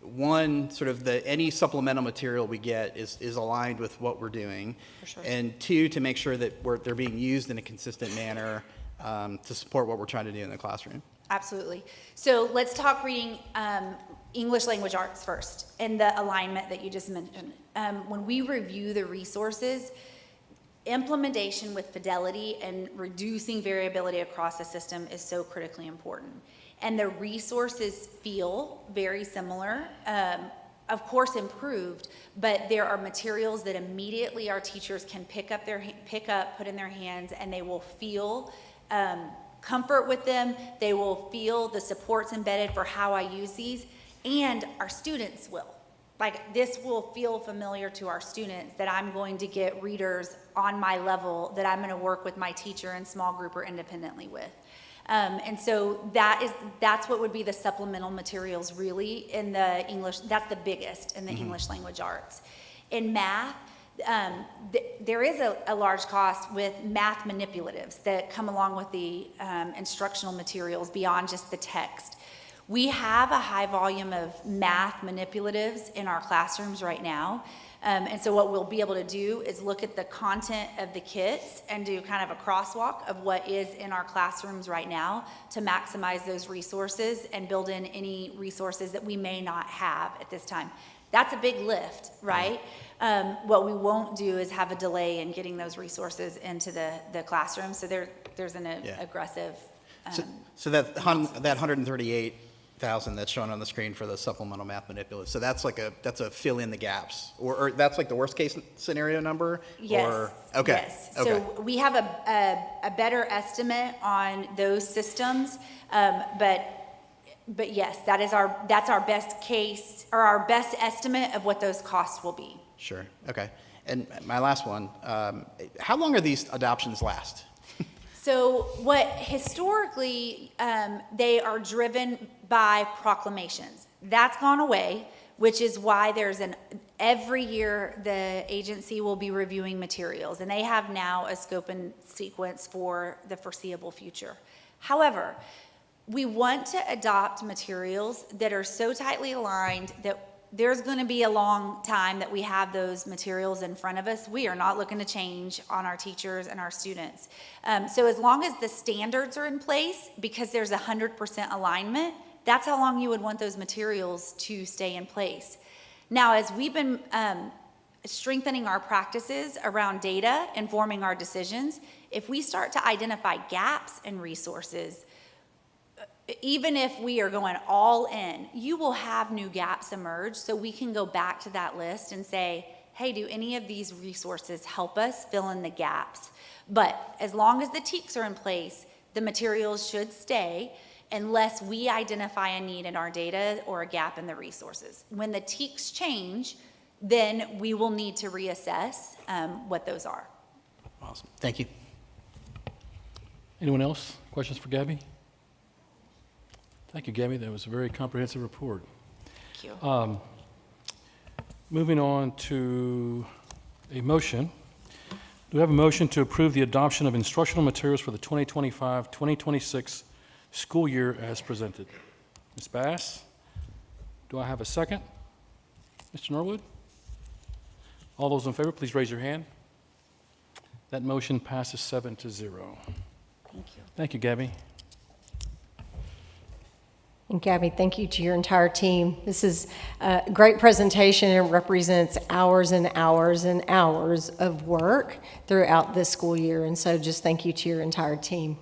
one, sort of any supplemental material we get is aligned with what we're doing. For sure. And two, to make sure that they're being used in a consistent manner to support what we're trying to do in the classroom. Absolutely. So let's talk reading English language arts first, and the alignment that you just mentioned. When we review the resources, implementation with fidelity and reducing variability across the system is so critically important. And the resources feel very similar, of course improved, but there are materials that immediately our teachers can pick up, put in their hands, and they will feel comfort with them. They will feel the supports embedded for how I use these, and our students will. Like, this will feel familiar to our students, that I'm going to get readers on my level that I'm going to work with my teacher in small group or independently with. And so that's what would be the supplemental materials really in the English. That's the biggest in the English language arts. In math, there is a large cost with math manipulatives that come along with the instructional materials beyond just the text. We have a high volume of math manipulatives in our classrooms right now. And so what we'll be able to do is look at the content of the kits and do kind of a crosswalk of what is in our classrooms right now to maximize those resources and build in any resources that we may not have at this time. That's a big lift, right? What we won't do is have a delay in getting those resources into the classroom. So there's an aggressive. So that 138,000 that's shown on the screen for the supplemental math manipulative. So that's a fill in the gaps, or that's like the worst case scenario number. Yes. Or, okay. Yes. Okay. So we have a better estimate on those systems, but yes, that's our best case, or our best estimate of what those costs will be. Sure. Okay. And my last one, how long are these adoptions last? So what historically, they are driven by proclamations. That's gone away, which is why every year the agency will be reviewing materials, and they have now a scope and sequence for the foreseeable future. However, we want to adopt materials that are so tightly aligned that there's going to be a long time that we have those materials in front of us. We are not looking to change on our teachers and our students. So as long as the standards are in place, because there's 100% alignment, that's how long you would want those materials to stay in place. Now, as we've been strengthening our practices around data, informing our decisions, if we start to identify gaps in resources, even if we are going all in, you will have new gaps emerge, so we can go back to that list and say, hey, do any of these resources help us fill in the gaps? But as long as the TEKs are in place, the materials should stay unless we identify a need in our data or a gap in the resources. When the TEKs change, then we will need to reassess what those are. Awesome. Thank you. Anyone else? Questions for Gabby? Thank you, Gabby. That was a very comprehensive report. Thank you. Moving on to a motion. Do we have a motion to approve the adoption of instructional materials for the 2025-2026 school year as presented? Ms. Bass? Do I have a second? Mr. Norwood? All those in favor, please raise your hand. That motion passes 7-0. Thank you. Thank you, Gabby. And Gabby, thank you to your entire team. This is a great presentation and represents hours and hours and hours of work throughout this school year. And so just thank you to your entire team.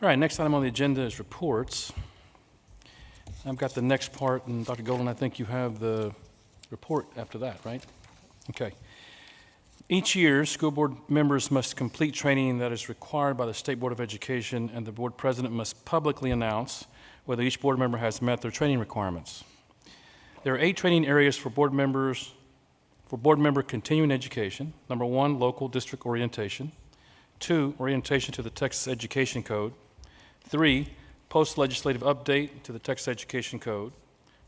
All right, next item on the agenda is reports. I've got the next part, and Dr. Golden, I think you have the report after that, right? Okay. Each year, school board members must complete training that is required by the State Board of Education, and the board president must publicly announce whether each board member has met their training requirements. There are 8 training areas for board member continuing education. Number 1, local district orientation. 2, orientation to the Texas Education Code. 3, post-legislative update to the Texas Education Code.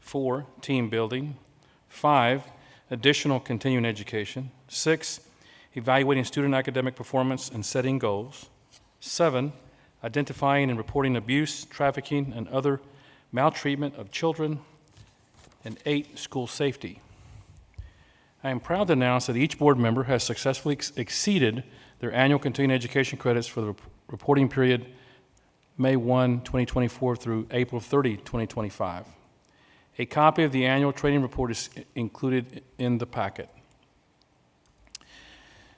4, team building. 5, additional continuing education. 6, evaluating student academic performance and setting goals. 7, identifying and reporting abuse, trafficking, and other maltreatment of children, and 8, school safety. I am proud to announce that each board member has successfully exceeded their annual continuing education credits for the reporting period May 1, 2024 through April 30, 2025. A copy of the annual training report is included in the packet.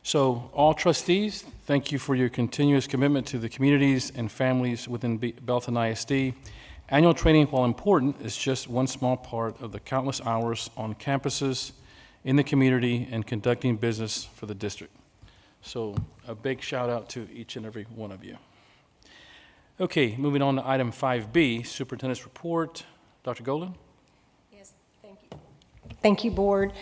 So, all trustees, thank you for your continuous commitment to the communities and families within Belton ISD. Annual training, while important, is just one small part of the countless hours on campuses, in the community, and conducting business for the district. So, a big shout out to each and every one of you. Okay, moving on to item 5B, Superintendent's Report. Dr. Golden? Yes, thank you. Thank you, Board.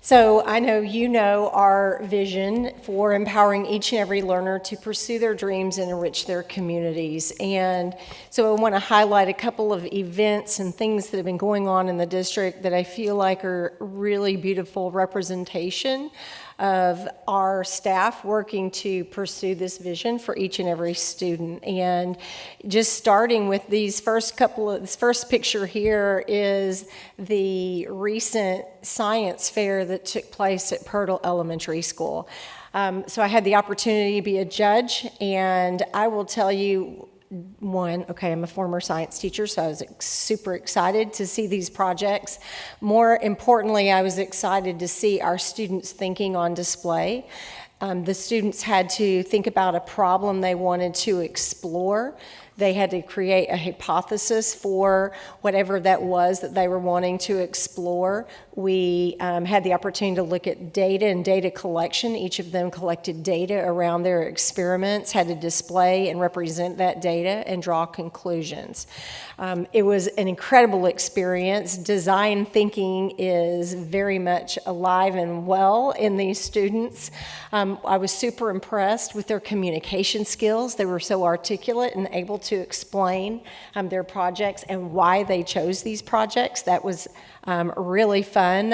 So I know you know our vision for empowering each and every learner to pursue their dreams and enrich their communities. And so I want to highlight a couple of events and things that have been going on in the district that I feel like are really beautiful representation of our staff working to pursue this vision for each and every student. And just starting with this first picture here is the recent science fair that took place at Pirtle Elementary School. So I had the opportunity to be a judge, and I will tell you, I'm a former science teacher, so I was super excited to see these projects. More importantly, I was excited to see our students' thinking on display. The students had to think about a problem they wanted to explore. They had to create a hypothesis for whatever that was that they were wanting to explore. We had the opportunity to look at data and data collection. Each of them collected data around their experiments, had to display and represent that data and draw conclusions. It was an incredible experience. Design thinking is very much alive and well in these students. I was super impressed with their communication skills. They were so articulate and able to explain their projects and why they chose these projects. That was really fun.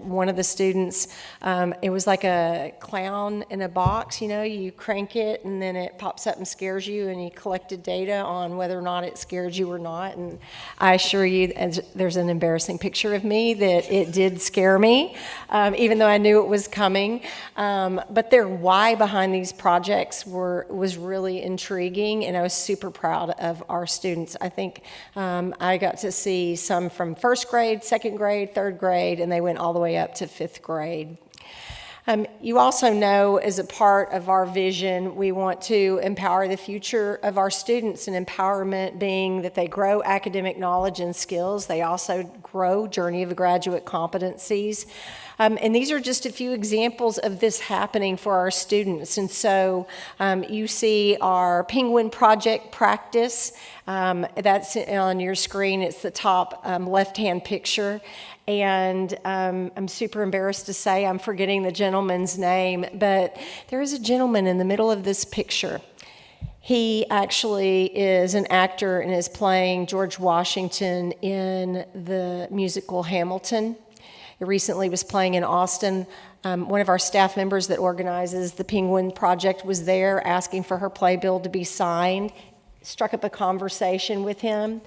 One of the students, it was like a clown in a box, you crank it and then it pops up and scares you, and he collected data on whether or not it scared you or not. And I assure you, there's an embarrassing picture of me, that it did scare me, even though I knew it was coming. But their why behind these projects was really intriguing, and I was super proud of our students. I think I got to see some from first grade, second grade, third grade, and they went all the way up to fifth grade. You also know, as a part of our vision, we want to empower the future of our students, and empowerment being that they grow academic knowledge and skills. They also grow Journey of Graduate competencies. And these are just a few examples of this happening for our students. And so you see our Penguin Project practice. That's on your screen. It's the top left-hand picture. And I'm super embarrassed to say I'm forgetting the gentleman's name, but there is a gentleman in the middle of this picture. He actually is an actor and is playing George Washington in the musical Hamilton. He recently was playing in Austin. One of our staff members that organizes the Penguin Project was there asking for her playbill to be signed. Struck up a conversation with him.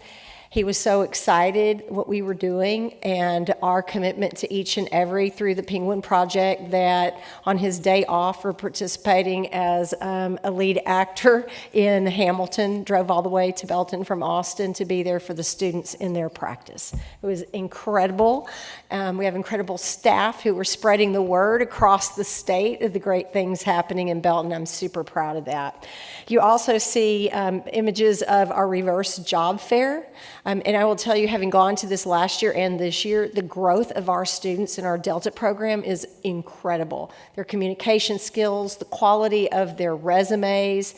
He was so excited what we were doing and our commitment to each and every through the Penguin Project that on his day off for participating as a lead actor in Hamilton, drove all the way to Belton from Austin to be there for the students in their practice. It was incredible. We have incredible staff who were spreading the word across the state of the great things happening in Belton. I'm super proud of that. You also see images of our reverse job fair. And I will tell you, having gone to this last year and this year, the growth of our students in our Delta program is incredible. Their communication skills, the quality of their resumes,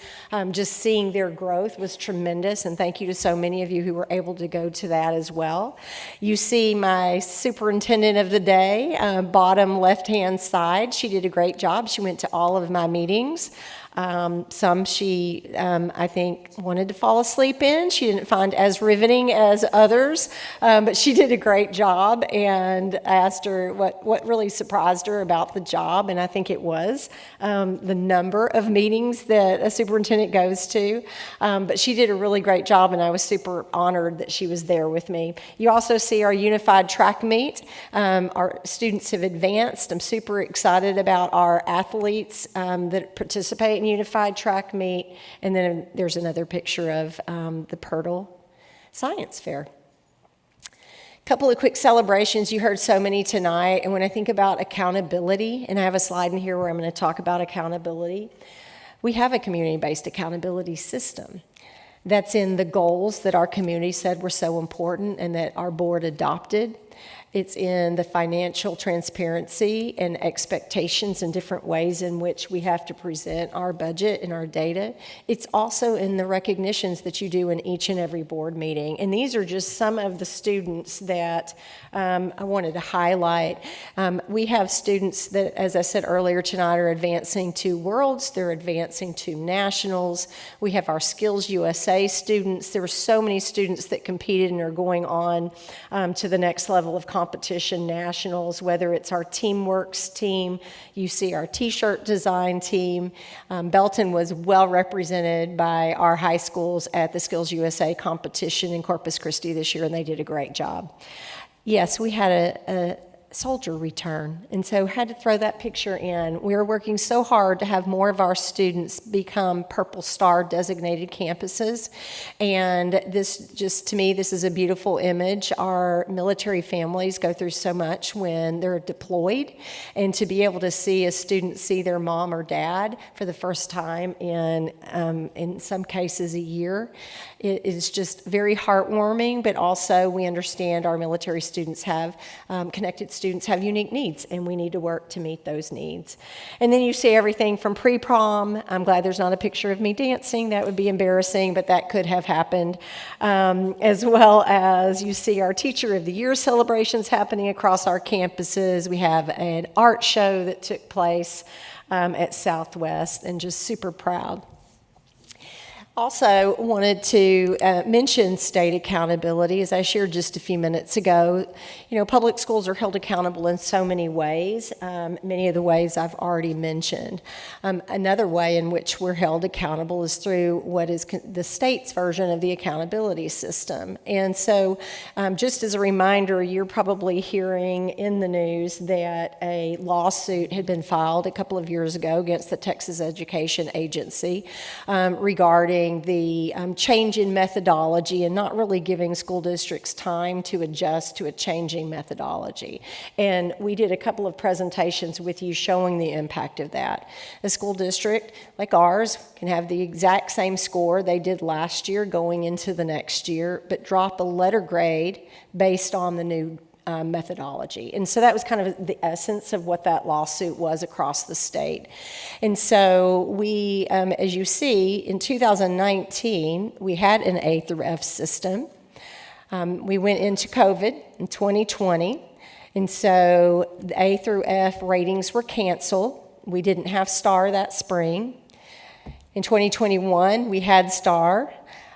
just seeing their growth was tremendous. And thank you to so many of you who were able to go to that as well. You see my superintendent of the day, bottom left-hand side. She did a great job. She went to all of my meetings. Some she, I think, wanted to fall asleep in. She didn't find as riveting as others, but she did a great job, and I asked her what really surprised her about the job, and I think it was the number of meetings that a superintendent goes to. But she did a really great job, and I was super honored that she was there with me. You also see our unified track meet. Our students have advanced. I'm super excited about our athletes that participate in unified track meet. And then there's another picture of the Pirtle Science Fair. Couple of quick celebrations. You heard so many tonight. And when I think about accountability, and I have a slide in here where I'm going to talk about accountability, we have a community-based accountability system. That's in the goals that our community said were so important and that our board adopted. It's in the financial transparency and expectations and different ways in which we have to present our budget and our data. It's also in the recognitions that you do in each and every board meeting. And these are just some of the students that I wanted to highlight. We have students that, as I said earlier tonight, are advancing to Worlds. They're advancing to Nationals. We have our Skills USA students. There were so many students that competed and are going on to the next level of competition, nationals, whether it's our Teamworks team, you see our t-shirt design team. Belton was well represented by our high schools at the Skills USA competition in Corpus Christi this year, and they did a great job. Yes, we had a soldier return, and so had to throw that picture in. We are working so hard to have more of our students become Purple Star designated campuses, and this, just to me, this is a beautiful image. Our military families go through so much when they're deployed, and to be able to see a student see their mom or dad for the first time in some cases a year, it is just very heartwarming, but also we understand our military students have connected students have unique needs, and we need to work to meet those needs. And then you see everything from pre-prom. I'm glad there's not a picture of me dancing. That would be embarrassing, but that could have happened. As well as you see our Teacher of the Year celebrations happening across our campuses. We have an art show that took place at Southwest, and just super proud. Also wanted to mention state accountability. As I shared just a few minutes ago, you know, public schools are held accountable in so many ways, many of the ways I've already mentioned. Another way in which we're held accountable is through what is the state's version of the accountability system. And so just as a reminder, you're probably hearing in the news that a lawsuit had been filed a couple of years ago against the Texas Education Agency regarding the change in methodology and not really giving school districts time to adjust to a changing methodology. And we did a couple of presentations with you showing the impact of that. A school district like ours can have the exact same score they did last year going into the next year, but drop a letter grade based on the new methodology. And so that was kind of the essence of what that lawsuit was across the state. And so we, as you see, in 2019, we had an A through F system. We went into COVID in 2020, and so the A through F ratings were canceled. We didn't have STAR that spring. In 2021, we had STAR.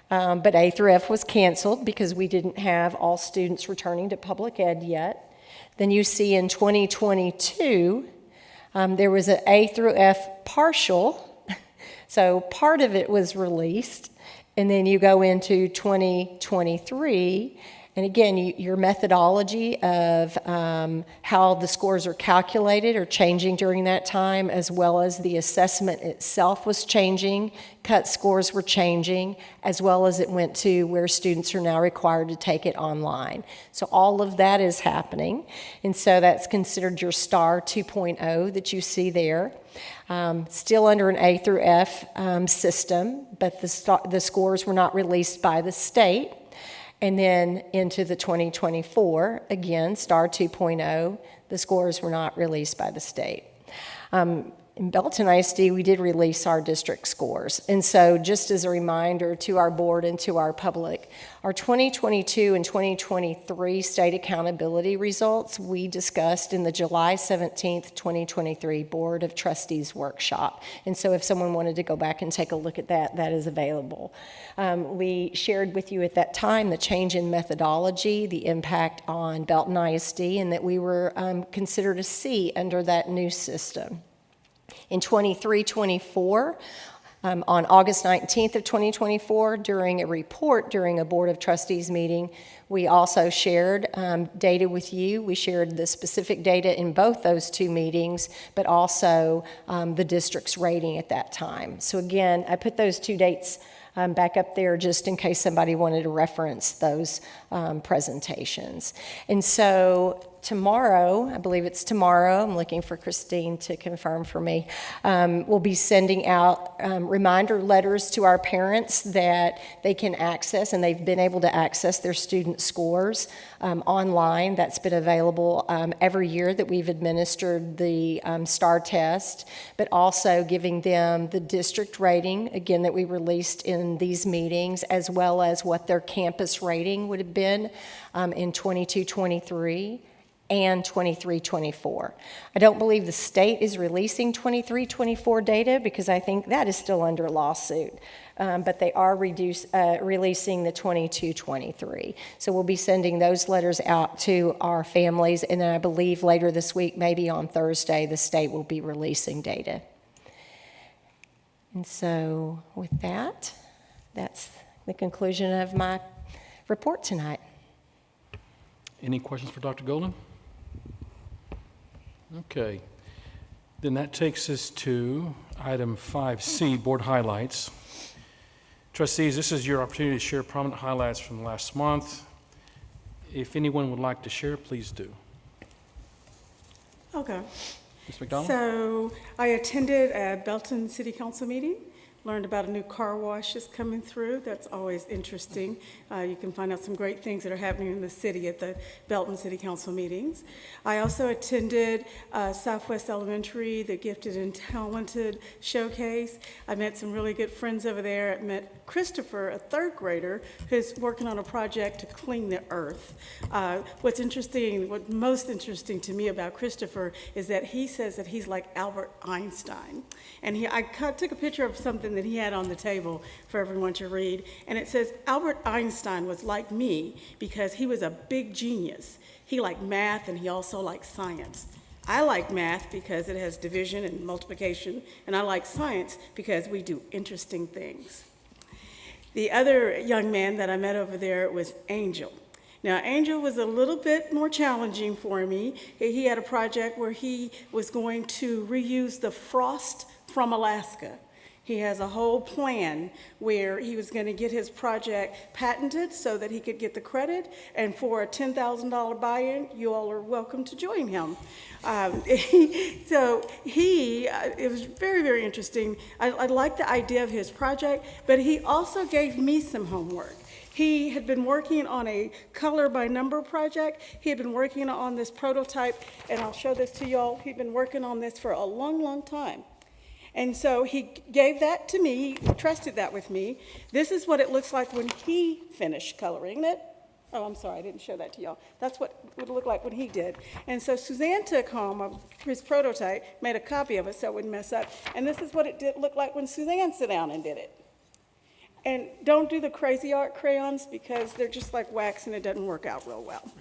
But A through F was canceled because we didn't have all students returning to public ed yet. Then you see in 2022, there was an A through F partial. So part of it was released. And then you go into 2023, and again, your methodology of how the scores are calculated are changing during that time, as well as the assessment itself was changing, cut scores were changing, as well as it went to where students are now required to take it online. So all of that is happening, and so that's considered your STAR 2.0 that you see there. Still under an A through F system, but the scores were not released by the state. And then into the 2024, again, STAR 2.0, the scores were not released by the state. in Belton ISD, we did release our district scores. And so just as a reminder to our board and to our public, our 2022 and 2023 state accountability results we discussed in the July 17th, 2023 Board of Trustees workshop. And so if someone wanted to go back and take a look at that, that is available. We shared with you at that time the change in methodology, the impact on Belton ISD, and that we were considered a C under that new system. In 23-24, on August 19th of 2024, during a report during a Board of Trustees meeting, we also shared data with you. We shared the specific data in both those two meetings, but also the district's rating at that time. So again, I put those two dates back up there just in case somebody wanted to reference those presentations. And so tomorrow, I believe it's tomorrow, I'm looking for Christine to confirm for me, we'll be sending out reminder letters to our parents that they can access, and they've been able to access their student scores online. That's been available every year that we've administered the STAR test, but also giving them the district rating, again, that we released in these meetings, as well as what their campus rating would have been in 22-23. And 23-24. I don't believe the state is releasing 23-24 data because I think that is still under lawsuit. But they are releasing the 22-23. So we'll be sending those letters out to our families, and then I believe later this week, maybe on Thursday, the state will be releasing data. And so with that, that's the conclusion of my report tonight. Any questions for Dr. Golden? Okay. Then that takes us to item 5C, board highlights. Trustees, this is your opportunity to share prominent highlights from last month. If anyone would like to share, please do. Okay. Ms. McDonald? So I attended a Belton City Council meeting, learned about a new car wash that's coming through. That's always interesting. You can find out some great things that are happening in the city at the Belton City Council meetings. I also attended Southwest Elementary, the Gifted and Talented Showcase. I met some really good friends over there. I met Christopher, a third grader, who's working on a project to clean the earth. What's most interesting to me about Christopher is that he says that he's like Albert Einstein. And I took a picture of something that he had on the table for everyone to read, and it says, Albert Einstein was like me because he was a big genius. He liked math, and he also liked science. I like math because it has division and multiplication, and I like science because we do interesting things. The other young man that I met over there was Angel. Now, Angel was a little bit more challenging for me. He had a project where he was going to reuse the frost from Alaska. He has a whole plan where he was going to get his project patented so that he could get the credit, and for a $10,000 buy-in, you all are welcome to join him. It was very, very interesting. I liked the idea of his project, but he also gave me some homework. He had been working on a color by number project. He had been working on this prototype, and I'll show this to y'all. He'd been working on this for a long, long time. And so he gave that to me, he trusted that with me. This is what it looks like when he finished coloring it. Oh, I'm sorry, I didn't show that to y'all. That's what it would look like when he did. And so Suzanne took home his prototype, made a copy of it so it wouldn't mess up. And this is what it did look like when Suzanne sat down and did it. And don't do the crazy art crayons because they're just like wax and it doesn't work out real well.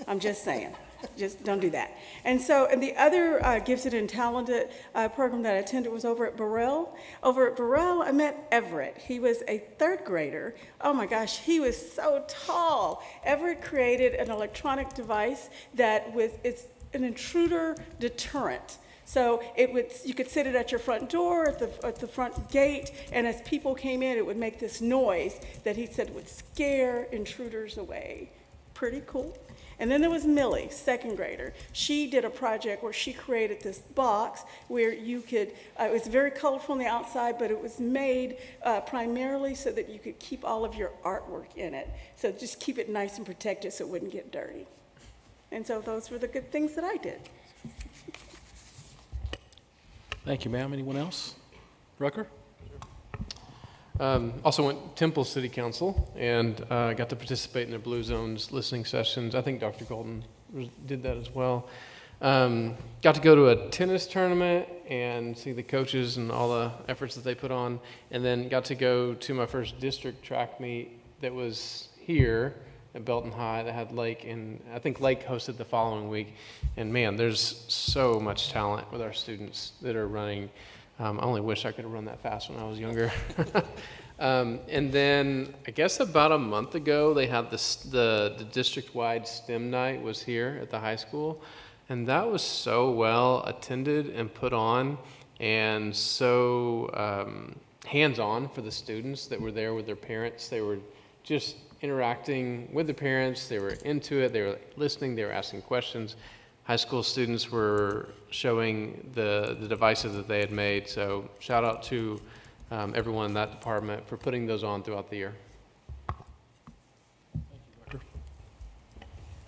I'm just saying. Just don't do that. And the other Gifted and Talented program that I attended was over at Burrell. Over at Burrell, I met Everett. He was a third grader. Oh my gosh, he was so tall. Everett created an electronic device it's an intruder deterrent. So you could sit it at your front door, at the front gate, and as people came in, it would make this noise that he said would scare intruders away. Pretty cool. And then there was Millie, second grader. She did a project where she created this box where you could, it was very colorful on the outside, but it was made primarily so that you could keep all of your artwork in it. So just keep it nice and protected so it wouldn't get dirty. And so those were the good things that I did. Thank you, ma'am. Anyone else? Rucker? Also went Temple City Council and got to participate in their Blue Zones listening sessions. I think Dr. Golden did that as well. Got to go to a tennis tournament and see the coaches and all the efforts that they put on, and then got to go to my first district track meet that was here at Belton High that had Lake, and I think Lake hosted the following week. And man, there's so much talent with our students that are running. I only wish I could have run that fast when I was younger. And then I guess about a month ago, they had the district-wide STEM night was here at the high school. And that was so well attended and put on and so hands-on for the students that were there with their parents. They were just interacting with the parents. They were into it. They were listening. They were asking questions. High school students were showing the devices that they had made. So shout out to everyone in that department for putting those on throughout the year.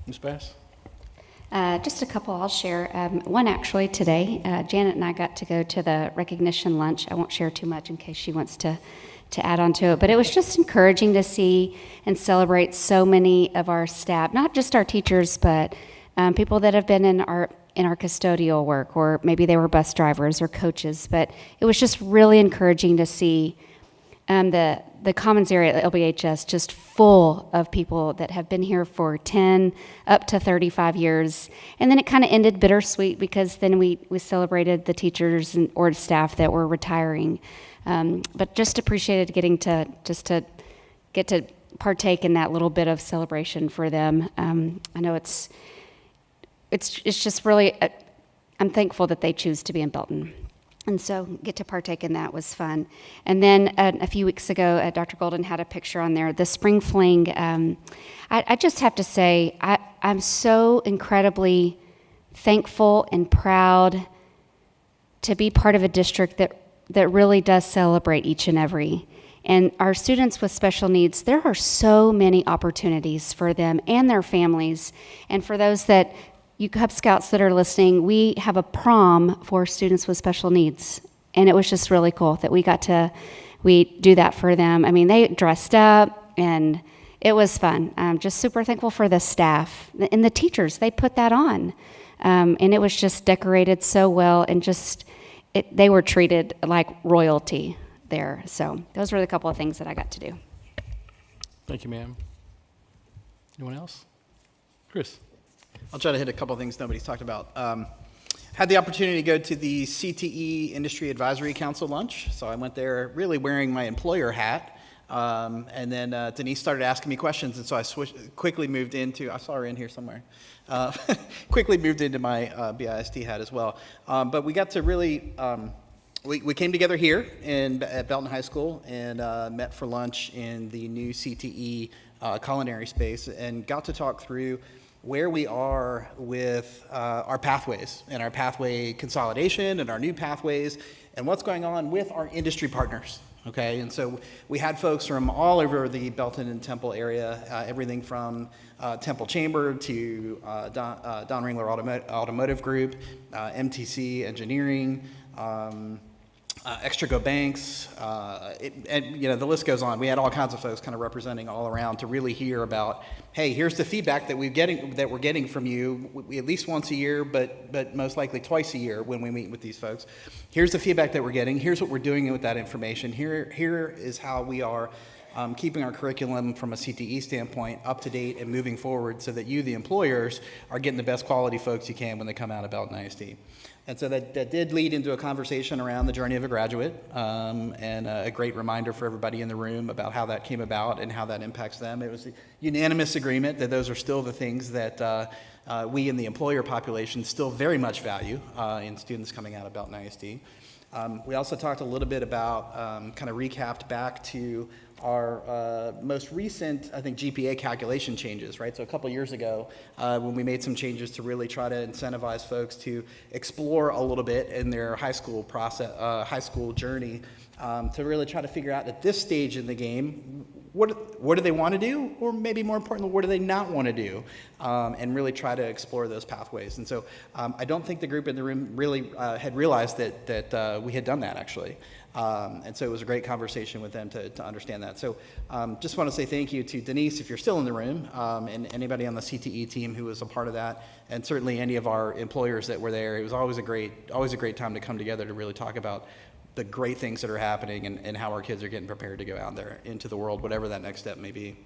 Ms. Bass? Just a couple I'll share. One actually today, Janet and I got to go to the recognition lunch. I won't share too much in case she wants to add on to it, but it was just encouraging to see and celebrate so many of our staff, not just our teachers, but people that have been in our custodial work, or maybe they were bus drivers or coaches. But it was just really encouraging to see the Commons area at LBHS just full of people that have been here for 10 up to 35 years. And then it kind of ended bittersweet because then we celebrated the teachers or staff that were retiring. But just appreciated getting to get to partake in that little bit of celebration for them. I know it's just really, I'm thankful that they choose to be in Belton. And so get to partake in that was fun. And then a few weeks ago, Dr. Golden had a picture on there, the Spring Fling. I just have to say, I'm so incredibly thankful and proud to be part of a district that really does celebrate each and every. And our students with special needs, there are so many opportunities for them and their families. And for those that you Cub Scouts that are listening, we have a prom for students with special needs. And it was just really cool that we do that for them. I mean, they dressed up and it was fun. I'm just super thankful for the staff and the teachers. They put that on. And it was just decorated so well and they were treated like royalty there. So those were the couple of things that I got to do. Thank you, ma'am. Anyone else? Chris? I'll try to hit a couple of things nobody's talked about. Had the opportunity to go to the CTE Industry Advisory Council lunch. So I went there really wearing my employer hat. And then Denise started asking me questions. And so I quickly moved into, I saw her in here somewhere, quickly moved into my BISD hat as well. But we got to really, we came together here at Belton High School and met for lunch in the new CTE culinary space and got to talk through where we are with our pathways and our pathway consolidation and our new pathways and what's going on with our industry partners, okay? And so we had folks from all over the Belton and Temple area, everything from Temple Chamber to Don Ringler Automotive Group, MTC Engineering, Extra Go Banks, and the list goes on. We had all kinds of folks kind of representing all around to really hear about, hey, here's the feedback that we're getting from you at least once a year, but most likely twice a year when we meet with these folks. Here's the feedback that we're getting. Here's what we're doing with that information. Here is how we are keeping our curriculum from a CTE standpoint up to date and moving forward so that you, the employers, are getting the best quality folks you can when they come out of Belton ISD. And so that did lead into a conversation around the journey of a graduate, and a great reminder for everybody in the room about how that came about and how that impacts them. It was a unanimous agreement that those are still the things that we in the employer population still very much value in students coming out of Belton ISD. We also talked a little bit about, kind of recapped back to our most recent, I think, GPA calculation changes, right? So a couple years ago, when we made some changes to really try to incentivize folks to explore a little bit in their high school process, high school journey, to really try to figure out at this stage in the game, what do they want to do, or maybe more importantly, what do they not want to do, and really try to explore those pathways. And so I don't think the group in the room really had realized that we had done that, actually. And so it was a great conversation with them to understand that. So just want to say thank you to Denise, if you're still in the room, and anybody on the CTE team who was a part of that, and certainly any of our employers that were there. It was always a great time to come together to really talk about the great things that are happening and how our kids are getting prepared to go out there into the world, whatever that next step may be.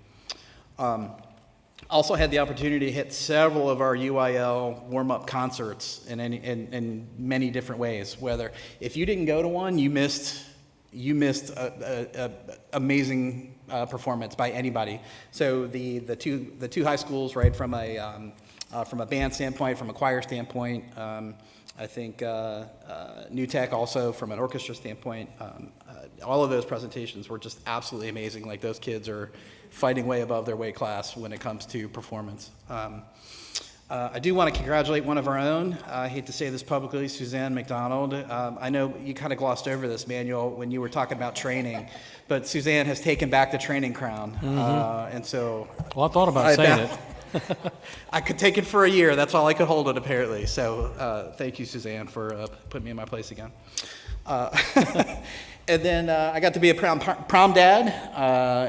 Also had the opportunity to hit several of our UIL warm-up concerts in many different ways. Whether if you didn't go to one, you missed a amazing performance by anybody. So the two high schools, right, from a band standpoint, from a choir standpoint. I think New Tech also from an orchestra standpoint, all of those presentations were just absolutely amazing. Like, those kids are fighting way above their weight class when it comes to performance. I do want to congratulate one of our own. I hate to say this publicly, Suzanne McDonald. I know you kind of glossed over this, Manuel, when you were talking about training, but Suzanne has taken back the training crown. And so... Well, I thought about saying it. I could take it for a year. That's all I could hold it, apparently. So thank you, Suzanne, for putting me in my place again. And then I got to be a prom dad,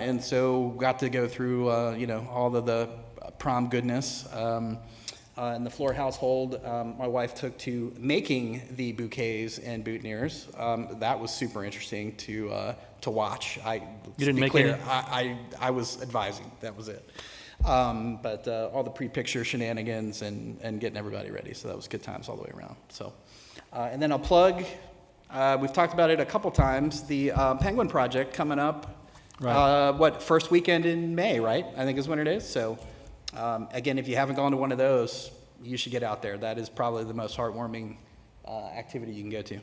and so got to go through all of the prom goodness. In the Floor household, my wife took to making the bouquets and boutonnieres. That was super interesting to watch. You didn't make any? I was advising. That was it. But all the pre-picture shenanigans and getting everybody ready. So that was good times all the way around. So, and then I'll plug, we've talked about it a couple times, the Penguin Project coming up, right. First weekend in May, right? I think is when it is. So, again, if you haven't gone to one of those, you should get out there. That is probably the most heartwarming activity you can go to.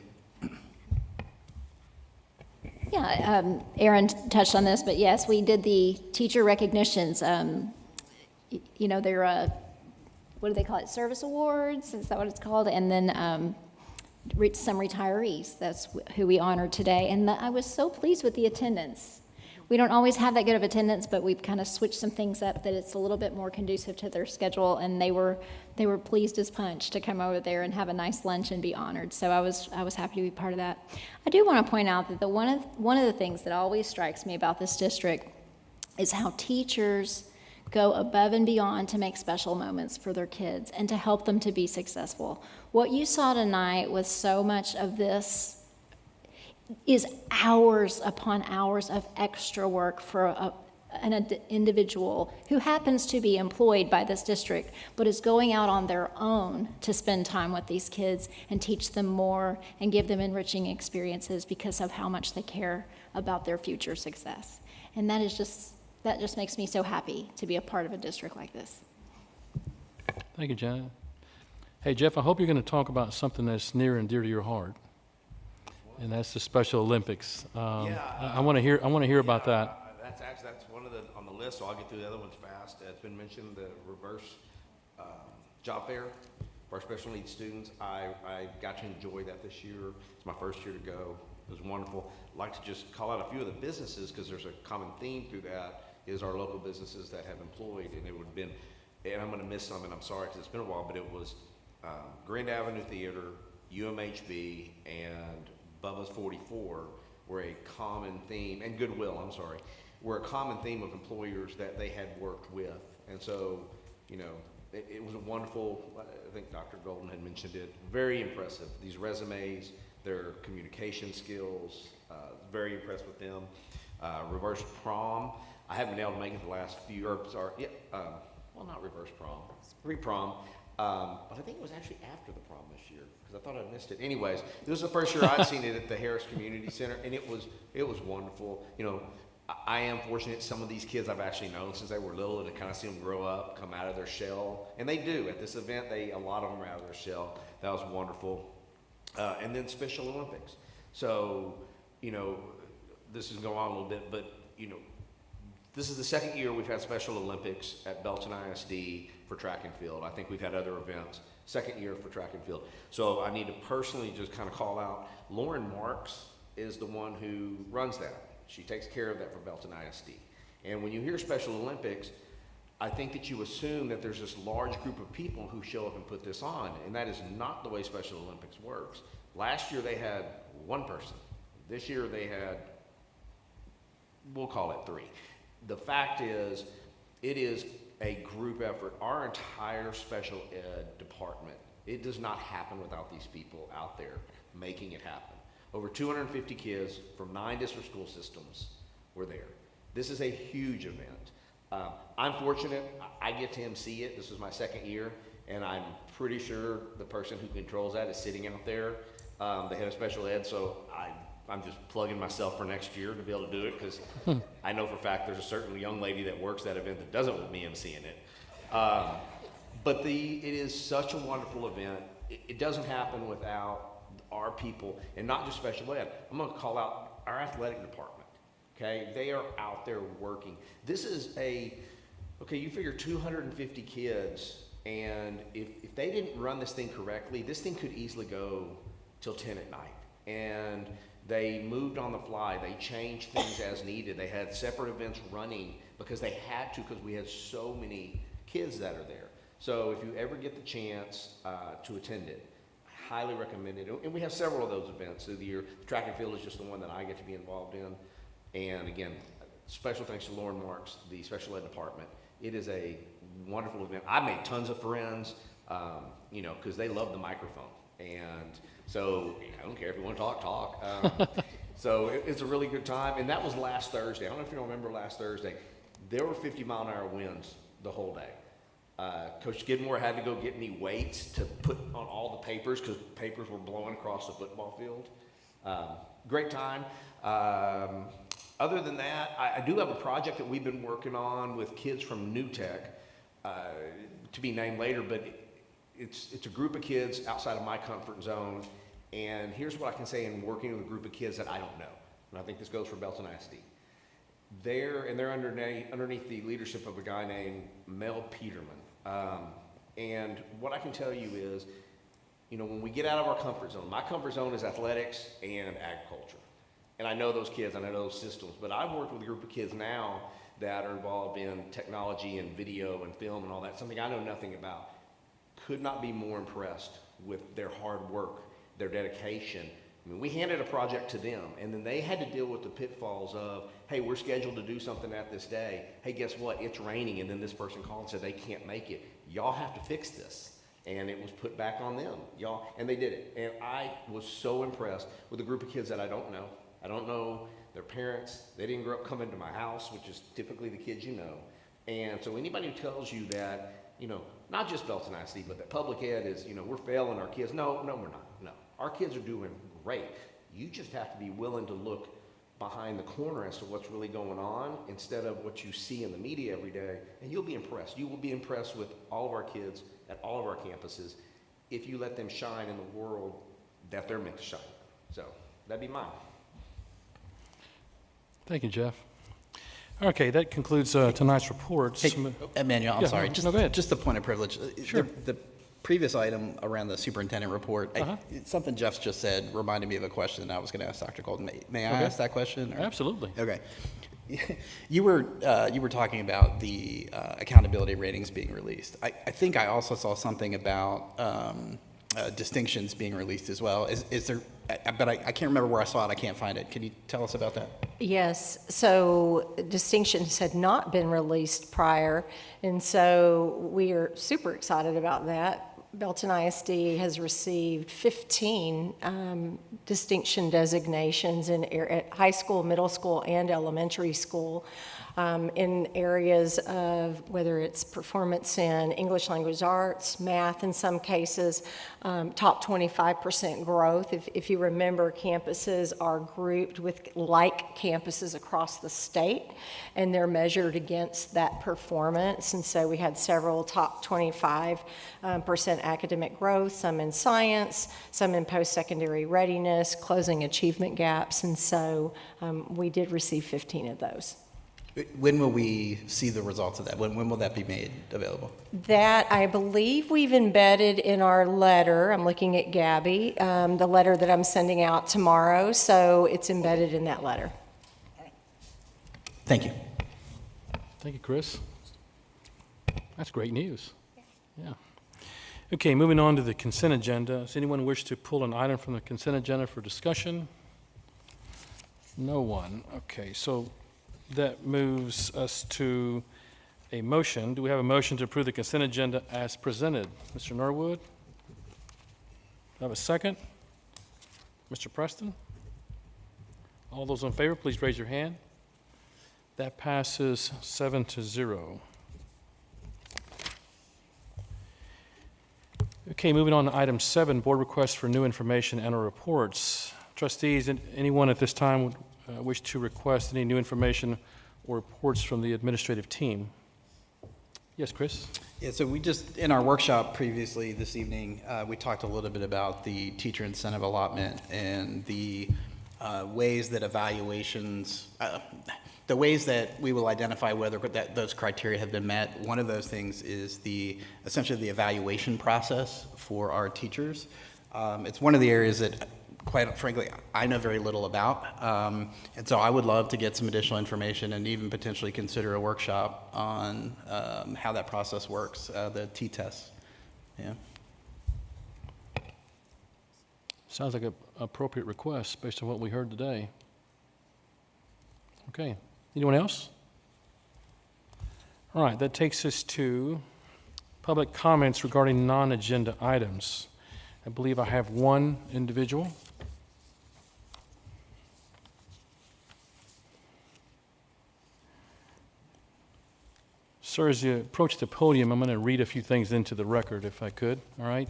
Yeah, Aaron touched on this, but yes, we did the teacher recognitions. They're, what do they call it, service awards? Is that what it's called? And then some retirees, that's who we honored today. And I was so pleased with the attendance. We don't always have that good of attendance, but we've kind of switched some things up that it's a little bit more conducive to their schedule, and they were pleased as punch to come over there and have a nice lunch and be honored. So I was happy to be part of that. I do want to point out that one of the things that always strikes me about this district is how teachers go above and beyond to make special moments for their kids and to help them to be successful. What you saw tonight with so much of this is hours upon hours of extra work for an individual who happens to be employed by this district, but is going out on their own to spend time with these kids and teach them more and give them enriching experiences because of how much they care about their future success. And that just makes me so happy to be a part of a district like this. Thank you, Janet. Hey, Jeff, I hope you're going to talk about something that's near and dear to your heart, and that's the Special Olympics. I want to hear about that. That's one of the on the list, so I'll get through the other ones fast. It's been mentioned, the reverse job fair for our special needs students. I got to enjoy that this year. It's my first year to go. It was wonderful. I'd like to just call out a few of the businesses because there's a common theme through that, is our local businesses that have employed, and it would have been, and I'm going to miss some, and I'm sorry because it's been a while, but it was Grand Avenue Theater, UMHB, and Bubba's 44 were a common theme, and Goodwill, I'm sorry, were a common theme of employers that they had worked with. And so, it was a wonderful, I think Dr. Golden had mentioned it, very impressive. These resumes, their communication skills, very impressed with them. Reverse prom, I haven't been able to make it the last few, not reverse prom, pre-prom, but I think it was actually after the prom this year, because I thought I missed it. Anyways, this was the first year I'd seen it at the Harris Community Center, and it was wonderful. I am fortunate some of these kids I've actually known since they were little, to kind of see them grow up, come out of their shell, and they do. At this event, a lot of them are out of their shell. That was wonderful. And then Special Olympics. So, this is going on a little bit, but, this is the second year we've had Special Olympics at Belton ISD for track and field. I think we've had other events. Second year for track and field. So I need to personally just kind of call out, Lauren Marks is the one who runs that. She takes care of that for Belton ISD. And when you hear Special Olympics, I think that you assume that there's this large group of people who show up and put this on, and that is not the way Special Olympics works. Last year they had one person. This year they had, we'll call it 3. The fact is, it is a group effort. Our entire special ed department, it does not happen without these people out there making it happen. Over 250 kids from 9 district school systems were there. This is a huge event. I'm fortunate, I get to MC it. This is my 2nd year, and I'm pretty sure the person who controls that is sitting out there, the head of special ed, so I'm just plugging myself for next year to be able to do it, because I know for a fact there's a certain young lady that works that event that doesn't want me MCing it. But it is such a wonderful event. It doesn't happen without our people, and not just special ed. I'm gonna call out our athletic department. Okay, they are out there working. This is okay, you figure 250 kids, and if they didn't run this thing correctly, this thing could easily go till 10 at night. And they moved on the fly. They changed things as needed. They had separate events running because they had to, because we had so many kids that are there. So if you ever get the chance to attend it, I highly recommend it. And we have several of those events through the year. The track and field is just the one that I get to be involved in. And again, special thanks to Lauren Marks, the special ed department. It is a wonderful event. I made tons of friends, you know, because they love the microphone. And so I don't care if you want to talk. So it's a really good time. And that was last Thursday. I don't know if you remember last Thursday. There were 50-mile-an-hour winds the whole day. Coach Skidmore had to go get me weights to put on all the papers because papers were blowing across the football field. Great time. Other than that, I do have a project that we've been working on with kids from New Tech, to be named later, but it's a group of kids outside of my comfort zone. And here's what I can say in working with a group of kids that I don't know. And I think this goes for Belton ISD. They're underneath the leadership of a guy named Mel Peterman. And what I can tell you is, you know, when we get out of our comfort zone, my comfort zone is athletics and agriculture. And I know those kids, I know those systems, but I've worked with a group of kids now that are involved in technology and video and film and all that, something I know nothing about. Could not be more impressed with their hard work, their dedication. I mean, we handed a project to them, and then they had to deal with the pitfalls of, hey, we're scheduled to do something at this day. Hey, guess what? It's raining, and then this person called and said they can't make it. Y'all have to fix this. And it was put back on them, y'all, and they did it. And I was so impressed with a group of kids that I don't know. I don't know their parents. They didn't grow up coming to my house, which is typically the kids you know. And so anybody who tells you that, you know, not just Belton ISD, but that public ed is, you know, we're failing our kids. No, we're not. No, our kids are doing great. You just have to be willing to look behind the corner as to what's really going on instead of what you see in the media every day, and you'll be impressed. You will be impressed with all of our kids at all of our campuses if you let them shine in the world that they're meant to shine. So that'd be mine. Thank you, Jeff. Okay, that concludes tonight's reports. Hey, Emmanuel, I'm Yeah, sorry. no, go ahead. Just a point of privilege. Sure. The previous item around the superintendent report, something Jeff just said reminded me of a question I was going to ask Dr. Golden. May I ask that question? Or? Absolutely. Okay. You were talking about the accountability ratings being released. I think I also saw something about distinctions being released as well. Is there? But I can't remember where I saw it. I can't find it. Can you tell us about that? Yes, so distinctions had not been released prior, and so we are super excited about that. Belton ISD has received 15 distinction designations at high school, middle school, and elementary school in areas of whether it's performance in English language arts, math in some cases, top 25% growth. If you remember, campuses are grouped with like campuses across the state, and they're measured against that performance. And so we had several top 25% academic growth, some in science, some in post-secondary readiness, closing achievement gaps, and so we did receive 15 of those. When will we see the results of that? When will that be made available? That, I believe we've embedded in our letter. I'm looking at Gabby, the letter that I'm sending out tomorrow, so it's embedded in that letter. Thank you. Thank you, Chris. That's great news. Yeah. Okay, moving on to the consent agenda. Does anyone wish to pull an item from the consent agenda for discussion? No one. Okay, so that moves us to a motion. Do we have a motion to approve the consent agenda as presented? Mr. Norwood? Do I have a second? Mr. Preston? All those in favor, please raise your hand. That passes 7-0. Okay, moving on to item 7, board requests for new information and/or reports. Trustees, anyone at this time would wish to request any new information or reports from the administrative team? Yes, Chris? Yeah, so we just, in our workshop previously this evening, we talked a little bit about the teacher incentive allotment and the ways that evaluations, the ways that we will identify whether those criteria have been met. One of those things is essentially the evaluation process for our teachers. It's one of the areas that, quite frankly, I know very little about. And so I would love to get some additional information and even potentially consider a workshop on how that process works, the T-tests. Yeah. Sounds like an appropriate request based on what we heard today. Okay. Anyone else? All right, that takes us to public comments regarding non-agenda items. I believe I have one individual. Sir, as you approach the podium, I'm going to read a few things into the record, if I could, all right?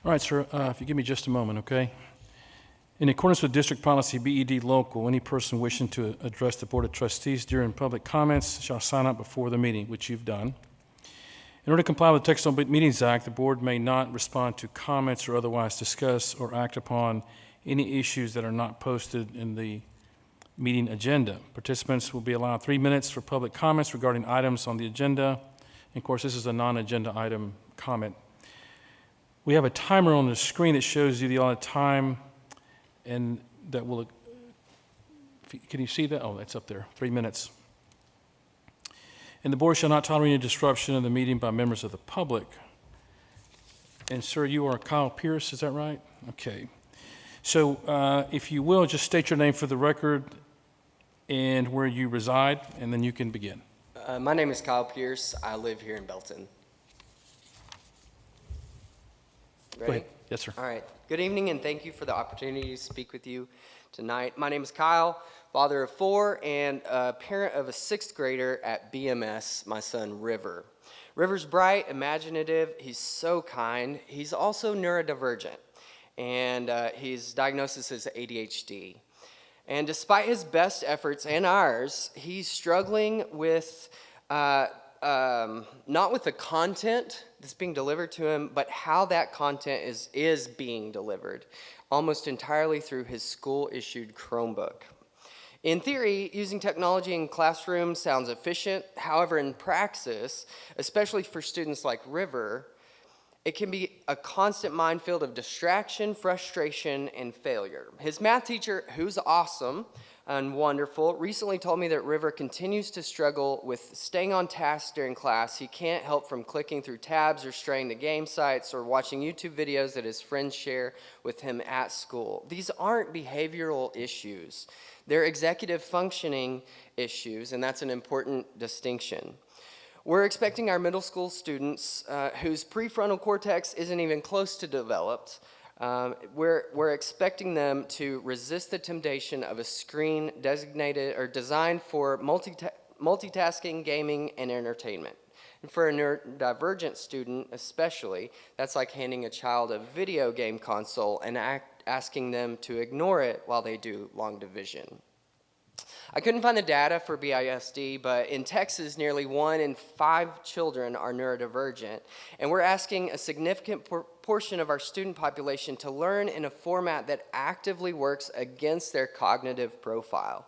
All right, sir, if you give me just a moment, okay? In accordance with District Policy BED Local, any person wishing to address the Board of Trustees during public comments shall sign up before the meeting, which you've done. In order to comply with the Texas Open Meetings Act, the Board may not respond to comments or otherwise discuss or act upon any issues that are not posted in the meeting agenda. Participants will be allowed 3 minutes for public comments regarding items on the agenda. And of course, this is a non-agenda item comment. We have a timer on the screen that shows you the allotted time, and that will, can you see that? Oh, that's up there, 3 minutes. And the board shall not tolerate any disruption of the meeting by members of the public. And sir, you are Kyle Pierce, is that right? Okay. So if you will, just state your name for the record and where you reside, and then you can begin. My name is Kyle Pierce. I live here in Belton. Ready? Go ahead. Yes, sir. All right. Good evening, and thank you for the opportunity to speak with you tonight. My name is Kyle, father of 4, and a parent of a 6th grader at BMS, my son River. River's bright, imaginative, he's so kind. He's also neurodivergent, and his diagnosis is ADHD. And despite his best efforts and ours, he's struggling with not with the content that's being delivered to him, but how that content is being delivered, almost entirely through his school-issued Chromebook. In theory, using technology in classrooms sounds efficient. However, in praxis, especially for students like River, it can be a constant minefield of distraction, frustration, and failure. His math teacher, who's awesome and wonderful, recently told me that River continues to struggle with staying on task during class. He can't help from clicking through tabs or straying to game sites or watching YouTube videos that his friends share with him at school. These aren't behavioral issues. They're executive functioning issues, and that's an important distinction. We're expecting our middle school students whose prefrontal cortex isn't even close to developed, we're expecting them to resist the temptation of a screen designated or designed for multitasking, gaming, and entertainment. And for a neurodivergent student especially, that's like handing a child a video game console and asking them to ignore it while they do long division. I couldn't find the data for BISD, but in Texas, nearly 1 in 5 children are neurodivergent, and we're asking a significant portion of our student population to learn in a format that actively works against their cognitive profile.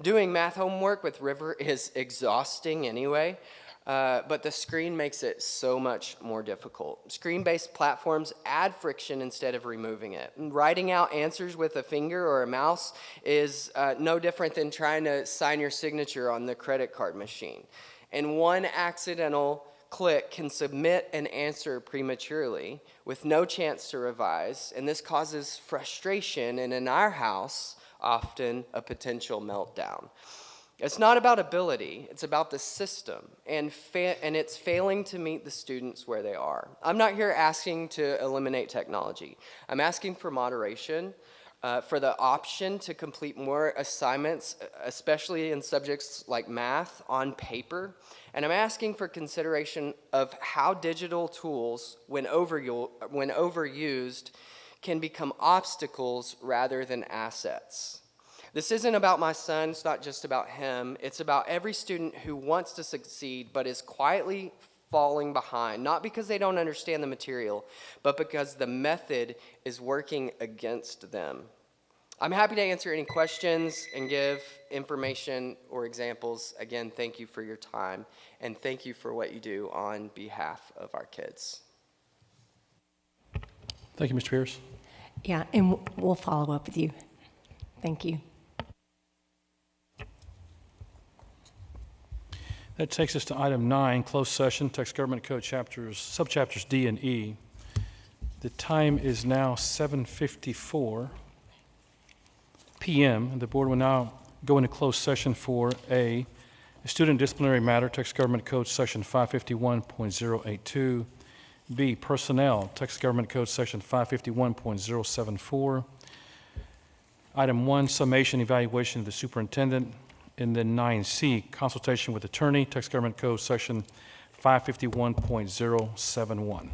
Doing math homework with River is exhausting anyway, but the screen makes it so much more difficult. Screen-based platforms add friction instead of removing it. And writing out answers with a finger or a mouse is no different than trying to sign your signature on the credit card machine. And one accidental click can submit an answer prematurely with no chance to revise, and this causes frustration and, in our house, often a potential meltdown. It's not about ability, it's about the system, and it's failing to meet the students where they are. I'm not here asking to eliminate technology. I'm asking for moderation, for the option to complete more assignments, especially in subjects like math, on paper. And I'm asking for consideration of how digital tools, when overused, can become obstacles rather than assets. This isn't about my son, it's not just about him, it's about every student who wants to succeed but is quietly falling behind, not because they don't understand the material, but because the method is working against them. I'm happy to answer any questions and give information or examples. Again, thank you for your time, and thank you for what you do on behalf of our kids. Thank you, Mr. Pierce. Yeah, and we'll follow up with you. Thank you. That takes us to item 9, closed session, Texas Government Code subchapters D and E. The time is now 7:54 p.m., and the board will now go into closed session for a student disciplinary matter, Texas Government Code section 551.082, B, personnel, Texas Government Code section 551.074, item 1, summation evaluation of the superintendent, and then 9C, consultation with attorney, Texas Government Code section 551.071.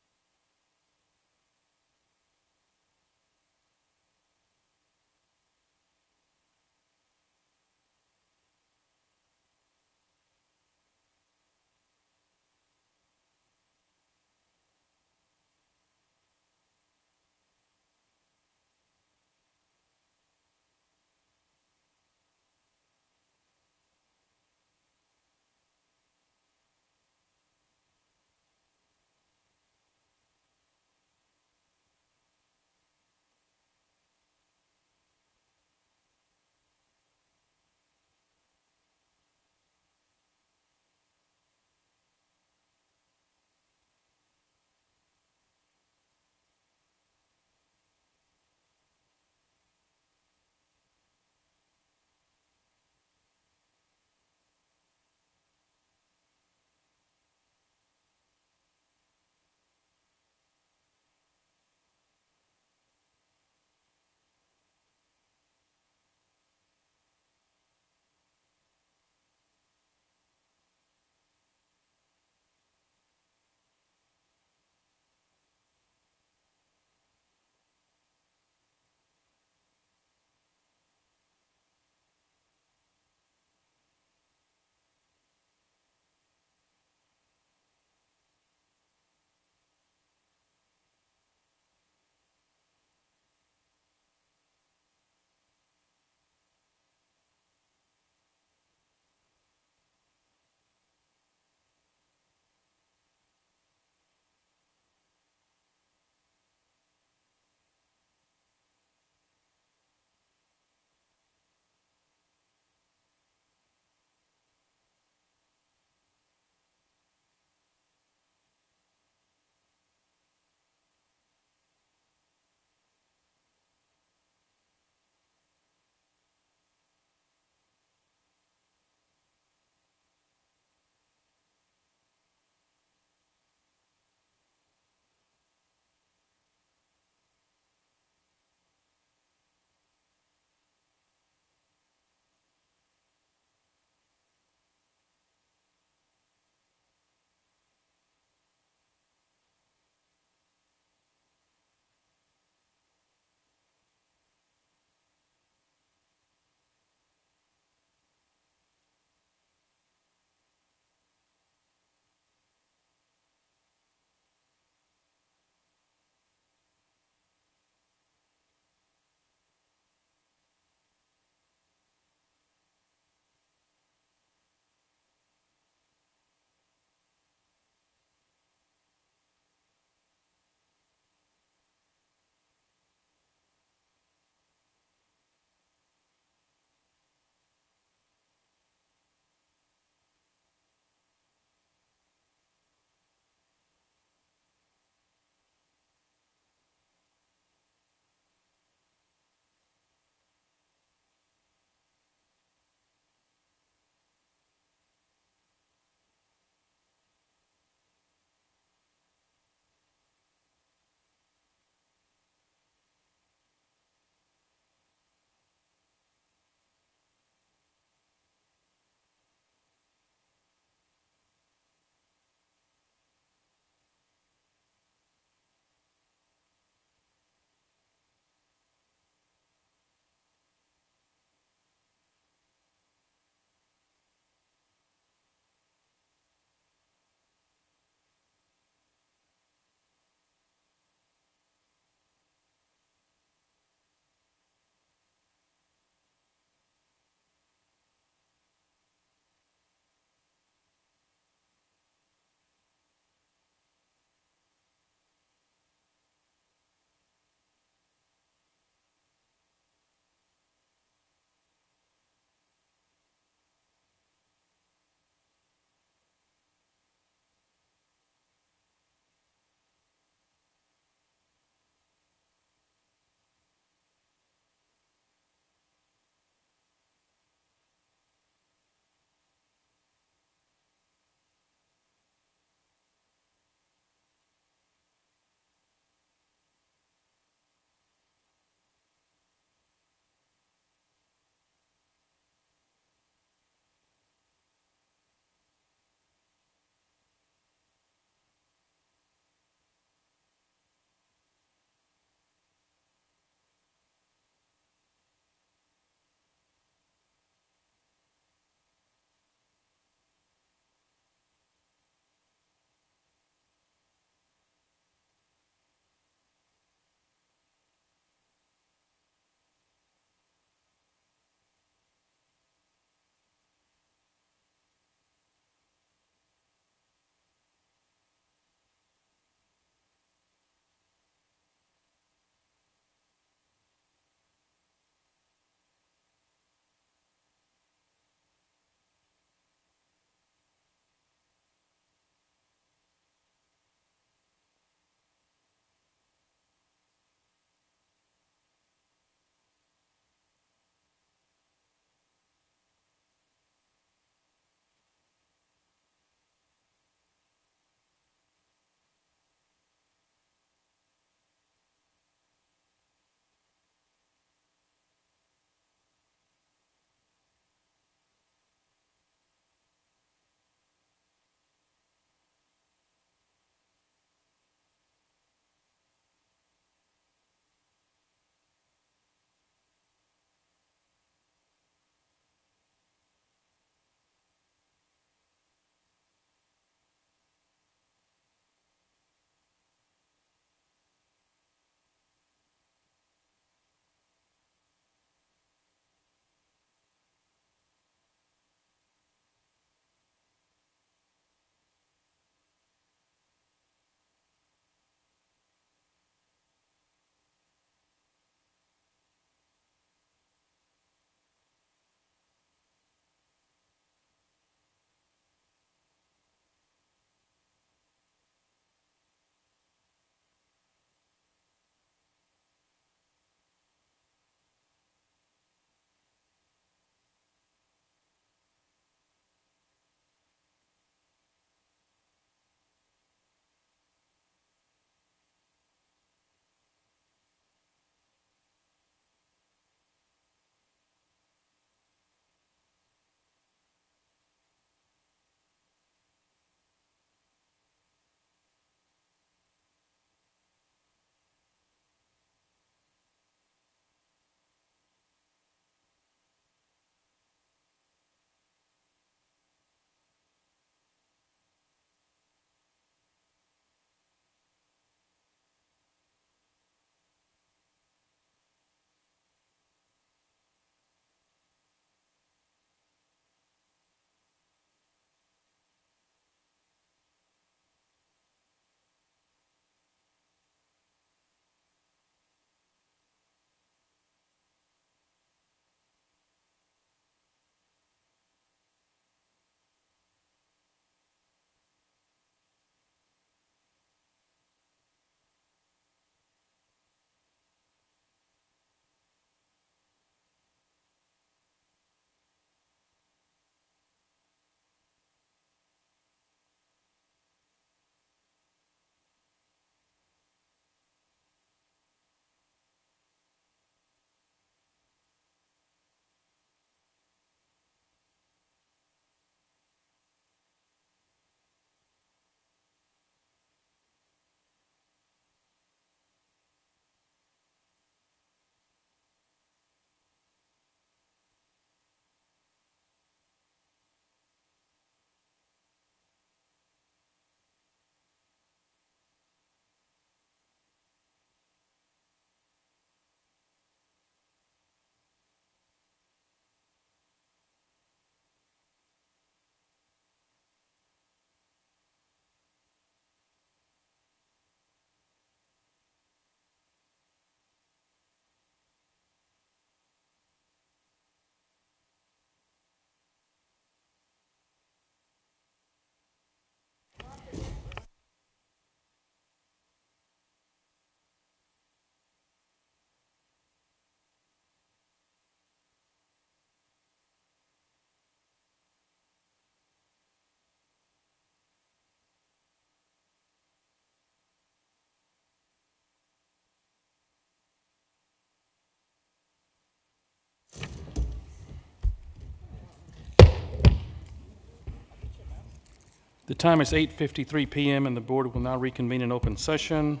The time is 8:53 p.m. and the board will now reconvene in open session.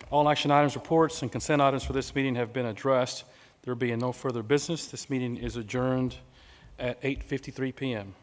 All action items, reports, and consent items for this meeting have been addressed. There being no further business, this meeting is adjourned at 8:53 p.m.